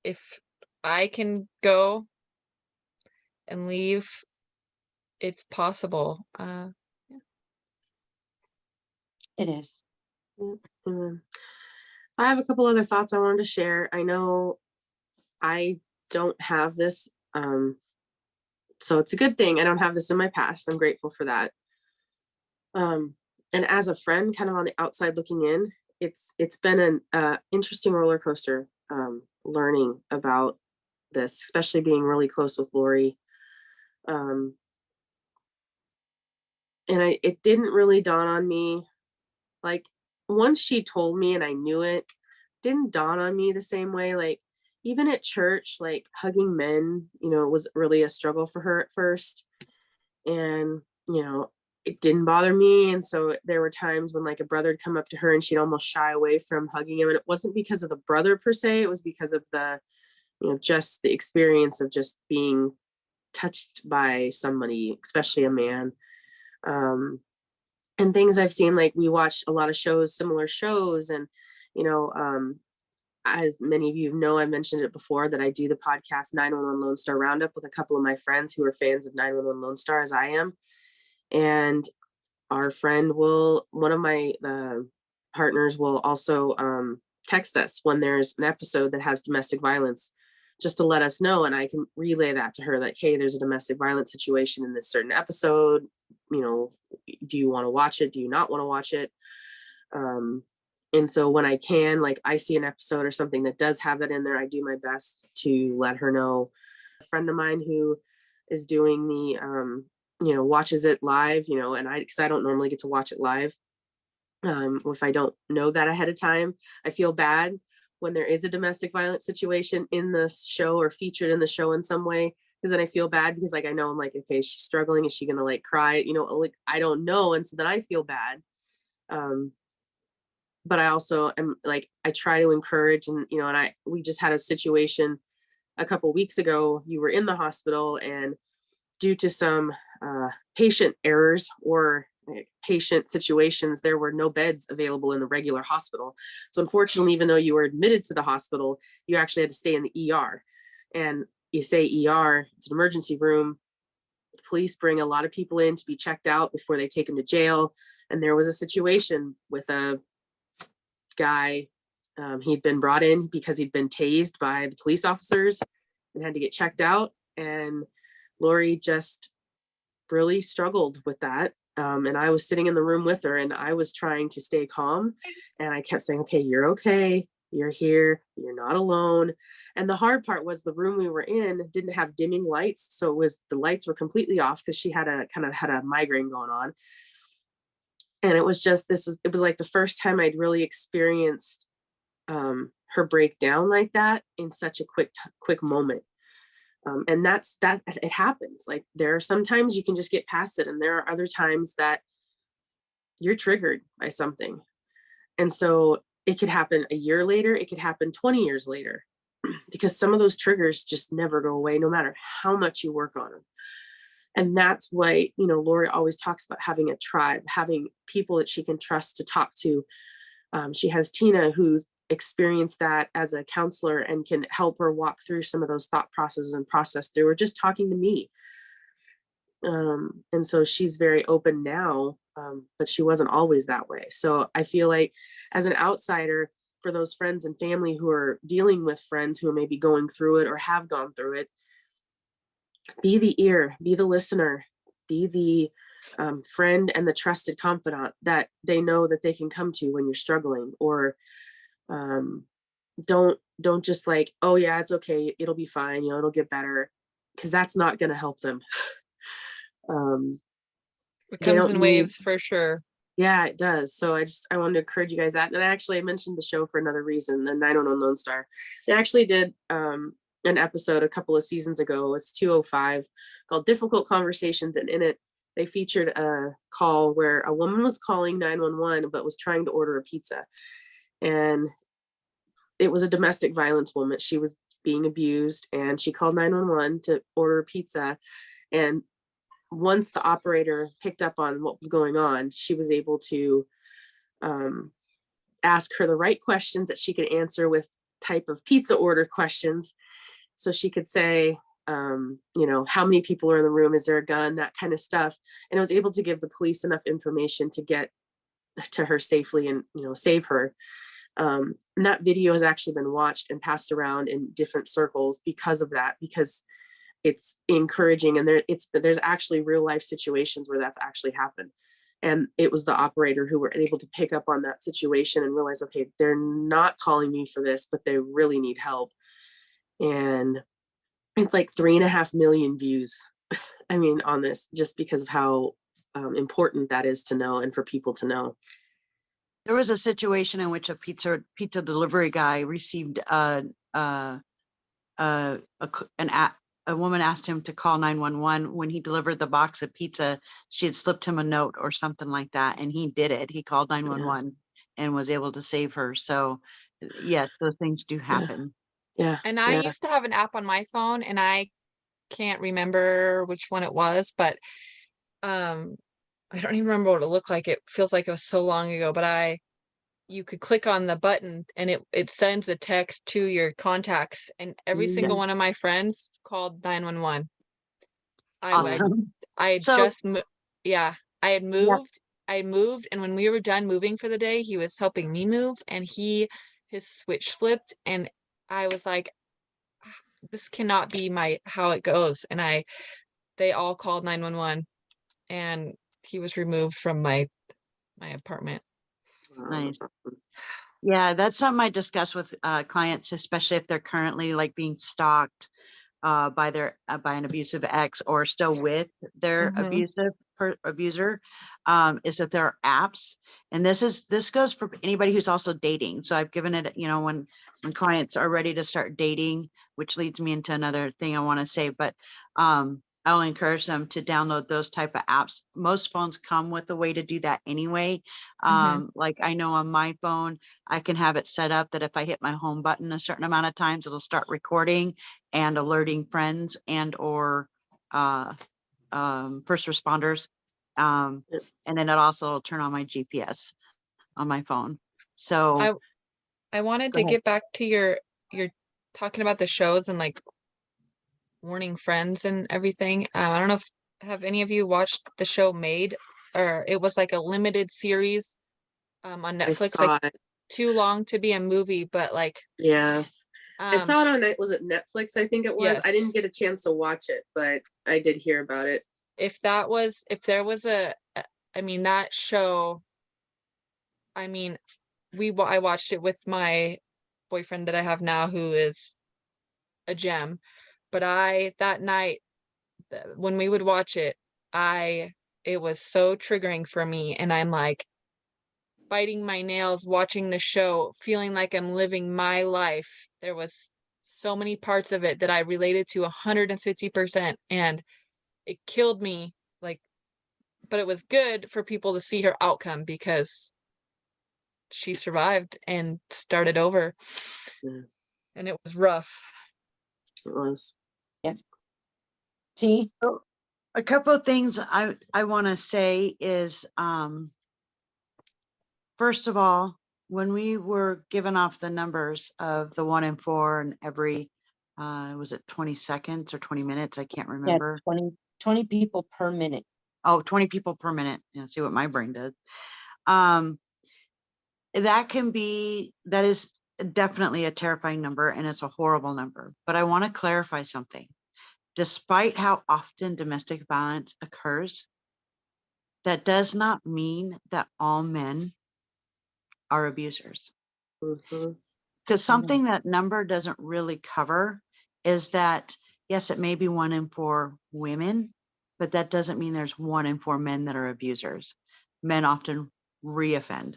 if I can go and leave, it's possible. it is. Yeah. Amen. I have a couple other thoughts I wanted to share. I know I don't have this, so it's a good thing I don't have this in my past. I'm grateful for that. Um, and as a friend, kind of on the outside looking in, it's been an interesting roller coaster, learning about this, especially being really close with Lori. Um, and it didn't really dawn on me, like, once she told me and I knew it, didn't dawn on me the same way. Like, even at church, like hugging men, it was really a struggle for her at first. And, it didn't bother me. And so there were times when like a brother would come up to her and she'd almost shy away from hugging him. And it wasn't because of the brother per se, it was because of the, just the experience of just being touched by somebody, especially a man. Um, and things I've seen, like we watch a lot of shows, similar shows, and you know, um, as many of you know, I mentioned it before that I do the podcast 911 Lone Star Roundup with a couple of my friends who are fans of 911 Lone Star as I am, and our friend one of my partners will also text us when there's an episode that has domestic violence, just to let us know, and I can relay that to her, like, hey, there's a domestic violence situation in this certain episode, do you want to watch it, do you not want to watch it? um, and so when I can, like, I see an episode or something that does have that in there, I do my best to let her know. A friend of mine who is doing the watches it live, and because I don't normally get to watch it live, if I don't know that ahead of time, I feel bad when there is a domestic violence situation in the show or featured in the show in some way, because then I feel bad because like I know I'm like, okay, she's struggling, is she gonna like cry, you know, like I don't know, and so then I feel bad. But I also am like, I try to encourage, and you know, and we just had a situation a couple weeks ago. You were in the hospital, and due to some patient errors or patient situations, there were no beds available in the regular hospital. So unfortunately, even though you were admitted to the hospital, you actually had to stay in the ER. And you say ER, it's an emergency room. The police bring a lot of people in to be checked out before they take them to jail. And there was a situation with a guy. He'd been brought in because he'd been tased by the police officers and had to get checked out. And Lori just really struggled with that. And I was sitting in the room with her, and I was trying to stay calm. And I kept saying, okay, you're okay. You're here. You're not alone. And the hard part was the room we were in didn't have dimming lights. So the lights were completely off because she had a migraine going on. And it was just, it was like the first time I'd really experienced her breakdown like that in such a quick moment. And that it happens. Like there are sometimes you can just get past it. And there are other times that you're triggered by something. And so it could happen a year later, it could happen 20 years later, because some of those triggers just never go away, no matter how much you work on them. And that's why, you know, Lori always talks about having a tribe, having people that she can trust to talk to. She has Tina, who's experienced that as a counselor and can help her walk through some of those thought processes and process through, or just talking to me. And so she's very open now, but she wasn't always that way. So I feel like as an outsider, for those friends and family who are dealing with friends who are maybe going through it or have gone through it, be the ear, be the listener, be the friend and the trusted confidant that they know that they can come to when you're struggling. Or don't just like, oh yeah, it's okay, it'll be fine, you know, it'll get better, because that's not going to help them. It comes in waves for sure. Yeah, it does. So I wanted to encourage you guys that. And I mentioned the show for another reason, the 911 Lone Star. They actually did an episode a couple of seasons ago. It's 205, called Difficult Conversations. And in it, they featured a call where a woman was calling 911, but was trying to order a pizza. And it was a domestic violence woman. She was being abused, and she called 911 to order a pizza. And once the operator picked up on what was going on, she was able to ask her the right questions that she could answer with type of pizza order questions. So she could say, you know, how many people are in the room? Is there a gun? That kind of stuff. And it was able to give the police enough information to get to her safely and, you know, save her. And that video has actually been watched and passed around in different circles because of that, because it's encouraging. And there's actually real life situations where that's actually happened. And it was the operator who were able to pick up on that situation and realize, okay, they're not calling me for this, but they really need help. And it's like 3.5 million views, I mean, on this, just because of how important that is to know and for people to know. There was a situation in which a pizza delivery guy received a woman asked him to call 911 when he delivered the box of pizza. She had slipped him a note or something like that, and he did it. He called 911 and was able to save her. So yes, those things do happen. Yeah. And I used to have an app on my phone, and I can't remember which one it was, but I don't even remember what it looked like. It feels like it was so long ago, but you could click on the button and it sends a text to your contacts, and every single one of my friends called 911. Awesome. I had So- just I had moved. I moved, and when we were done moving for the day, he was helping me move, and his switch flipped, and I was like, this cannot be how it goes. And they all called 911, and he was removed from my apartment. Nice. Yeah, that's something I discuss with clients, especially if they're currently like being stalked by an abusive ex, or still with their abusive abuser, is that there are apps, and this goes for anybody who's also dating. So I've given it, you know, when clients are ready to start dating, which leads me into another thing I want to say, but I'll encourage them to download those type of apps. Most phones come with a way to do that anyway. Like I know on my phone, I can have it set up that if I hit my home button a certain amount of times, it'll start recording and alerting friends and or first responders. And then it also will turn on my GPS on my phone. So I wanted go to ahead. get back to your talking about the shows and like warning friends and everything. I don't know if have any of you watched the show Made, or it was like a limited series on I Netflix, saw like it. too long to be a movie, but like Yeah. I um saw it on was it Netflix? I think it was. I yes, didn't get a chance to watch it, but I did hear about it. if there was I mean that show, I mean I watched it with my boyfriend that I have now, who is a gem, but that night when we would watch it, it was so triggering for me, and I'm like biting my nails watching the show, feeling like I'm living my life. There was so many parts of it that I related to 150%, and it killed me. Like, but it was good for people to see her outcome because she survived and started over. Yeah. And it was rough. It was. T, A couple of things I want to say is, first of all, when we were given off the numbers of the 1 in 4 and every, was it 20 seconds or 20 minutes? I can't yeah, remember. 20 people per minute. Oh, 20 people per minute. Yeah, see what my brain does. That is definitely a terrifying number, and it's a horrible number. But I want to clarify something. Despite how often domestic violence occurs, that does not mean that all men are abusers. Mm-hmm. Because something that number doesn't really cover is that, yes, it may be 1 in 4 women, but that doesn't mean there's 1 in 4 men that are abusers. Men often reoffend.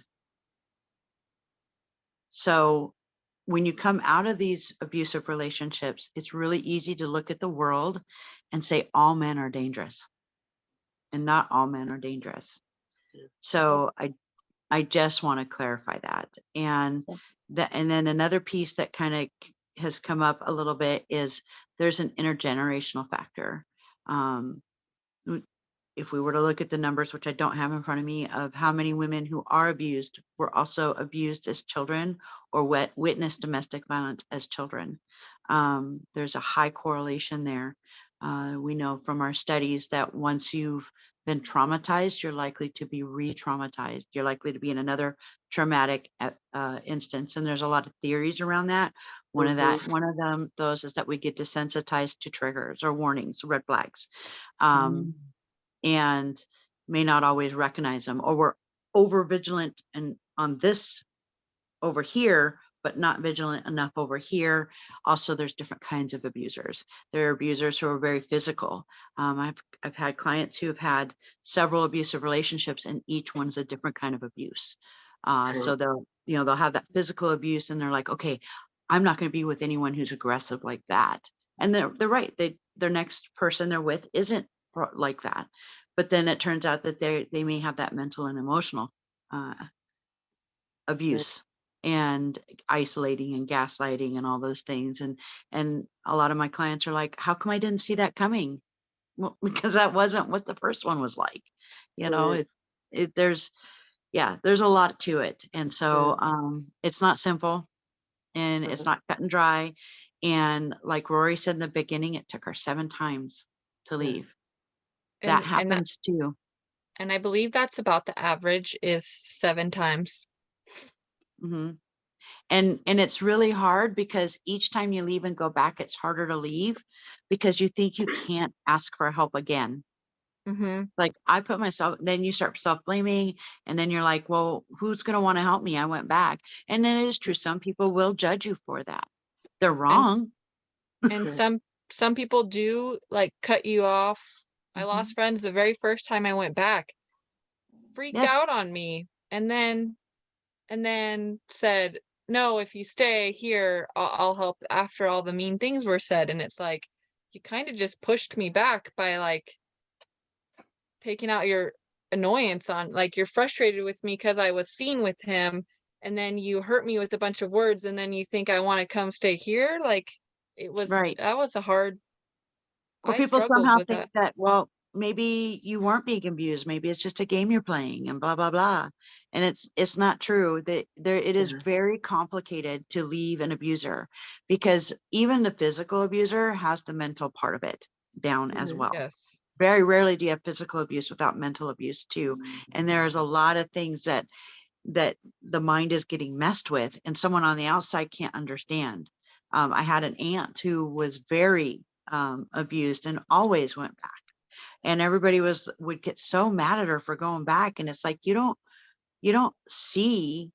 So when you come out of these abusive relationships, it's really easy to look at the world and say all men are dangerous, and not all men are dangerous. So I just want to clarify that. And then another piece that kind of has come up a little bit is there's an intergenerational factor. If we were to look at the numbers, which I don't have in front of me, of how many women who are abused were also abused as children or witnessed domestic violence as children, there's a high correlation there. We know from our studies that once you've been traumatized, you're likely to be re-traumatized. You're likely to be in another traumatic instance. And there's a lot of theories around that. One of those is that we get desensitized to triggers or warnings, red flags. And may not always recognize them, or we're over vigilant and on this over here, but not vigilant enough over here. Also, there's different kinds of abusers. There are abusers who are very physical. I've had clients who have had several abusive relationships, and each one's a different kind of abuse. So they'll have that physical abuse, and they're like, okay, I'm not going to be with anyone who's aggressive like that. And they're right. Their next person they're with isn't like that. But then it turns out that they may have that mental and emotional abuse and isolating and gaslighting and all those things. And a lot of my clients are like, how come I didn't see that coming? Well, because that wasn't what the first one was like. You know, there's a lot to it. And so it's not simple, and it's not cut and dry. And like Rori said in the beginning, it took her 7 times to leave. That happens too. And I believe that's about the average, is 7 times. Mm-hmm. And it's really hard because each time you leave and go back, it's harder to leave because you think you can't ask for help again. Like I put myself, then you start self-blaming, and then you're like, well, who's going to want to help me? I went back. And then it is true. Some people will judge you for that. They're wrong. And some people do like cut you off I lost friends the very first time I went back, freaked Yes. out on me, and then said, no, if you stay here, I'll help after all the mean things were said. And it's like, you kind of just pushed me back by like taking out your annoyance on, like, you're frustrated with me because I was seen with him, and then you hurt me with a bunch of words, and then you think I want to come stay here. Like, Right. that was a hard, Or I people struggled somehow with think that. that, well, maybe you weren't being abused. Maybe it's just a game you're playing and blah, blah, blah. And it's not true. That there, it is Yeah. very complicated to leave an abuser, because even the physical abuser has the mental part of it down as Mhm. well. Yes. Very rarely do you have physical abuse without mental abuse too. And there's a lot of things that the mind is getting messed with, and someone on the outside can't understand. I had an aunt who was very abused and always went back, and everybody would get so mad at her for going back. And it's like, you don't see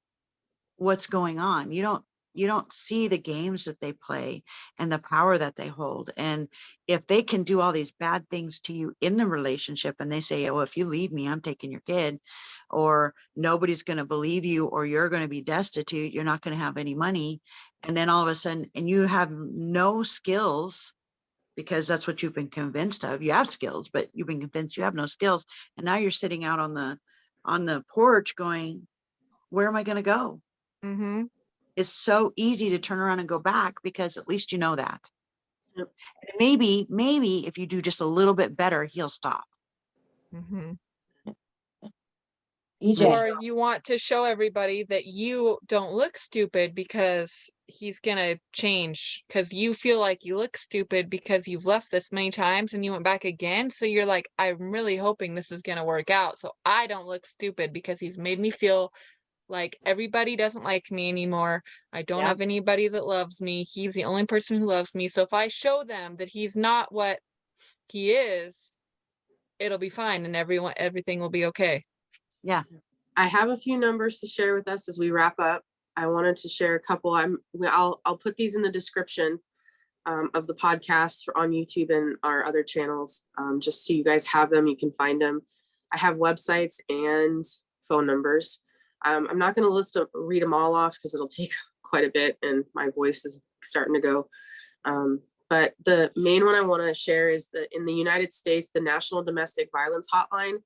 what's going on. You don't see the games that they play and the power that they hold. And if they can do all these bad things to you in the relationship, and they say, oh, if you leave me, I'm taking your kid, or nobody's going to believe you, or you're going to be destitute, you're not going to have any money. And then all of a sudden, and you have no skills, because that's what you've been convinced of. You have skills, but you've been convinced you have no skills. And now you're sitting out on the porch going, where am I going to go? Mm-hmm. It's so easy to turn around and go back, because at least you know that. Yep. And maybe if you do just a little bit better, he'll stop. Mm-hmm. EJ, Or you want to show everybody that you don't look stupid because he's gonna change, because you feel like you look stupid because you've left this many times and you went back again. So you're like, I'm really hoping this is gonna work out, so I don't look stupid, because he's made me feel like everybody doesn't like me anymore. I don't Yep. have anybody that loves me. He's the only person who loves me. So if I show them that he's not what he is, it'll be fine, and everything will be okay. Yeah. I have a few numbers to share with us as we wrap up. I wanted to share a couple. I'll put these in the description of the podcast on YouTube and our other channels, just so you guys have them. You can find them. I have websites and phone numbers. I'm not going to read them all off because it'll take quite a bit, and my voice is starting to go. But the main one I want to share is that in the United States, the National Domestic Violence Hotline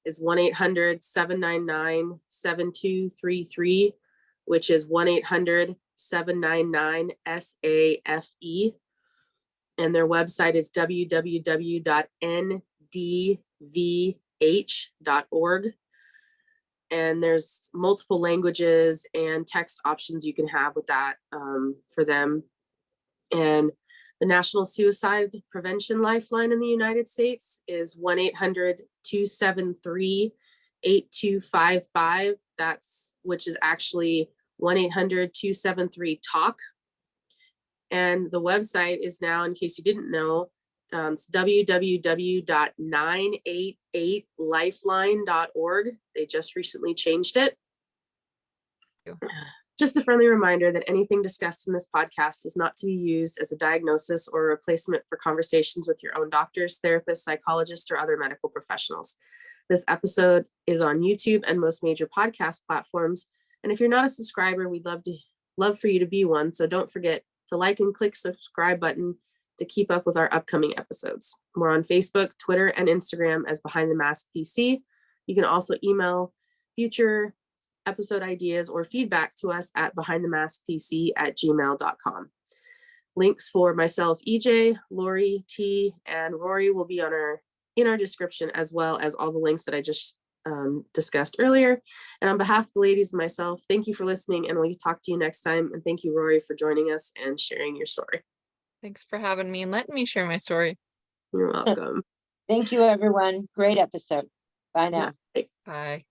is 1-800-799-7233, which is 1-800-799-SAFE. And their website is www.ndvh.org. And there's multiple languages and text options you can have with that for them. And the National Suicide Prevention Lifeline in the United States is 1-800-273-8255. Which is actually 1-800-273-TALK. And the website is now, in case you didn't know, it's www.988lifeline.org. They just recently changed it. Just a friendly reminder that anything discussed in this podcast is not to be used as a diagnosis or a replacement for conversations with your own doctors, therapists, psychologists, or other medical professionals. This episode is on YouTube and most major podcast platforms. And if you're not a subscriber, we'd love for you to be one. So don't forget to like and click subscribe button to keep up with our upcoming episodes. We're on Facebook, Twitter, and Instagram as Behind the Mask PC. You can also email future episode ideas or feedback to us at behindthemaskpc@gmail.com. Links for myself, EJ, Lori, T, and Rory will be in our description, as well as all the links that I just discussed earlier. And on behalf of the ladies and myself, thank you for listening, and we'll talk to you next time. And thank you, Rory, for joining us and sharing your story. Thanks for having me and letting me share my story. You're welcome. thank you, everyone. Great episode. Bye now. Yeah. Bye.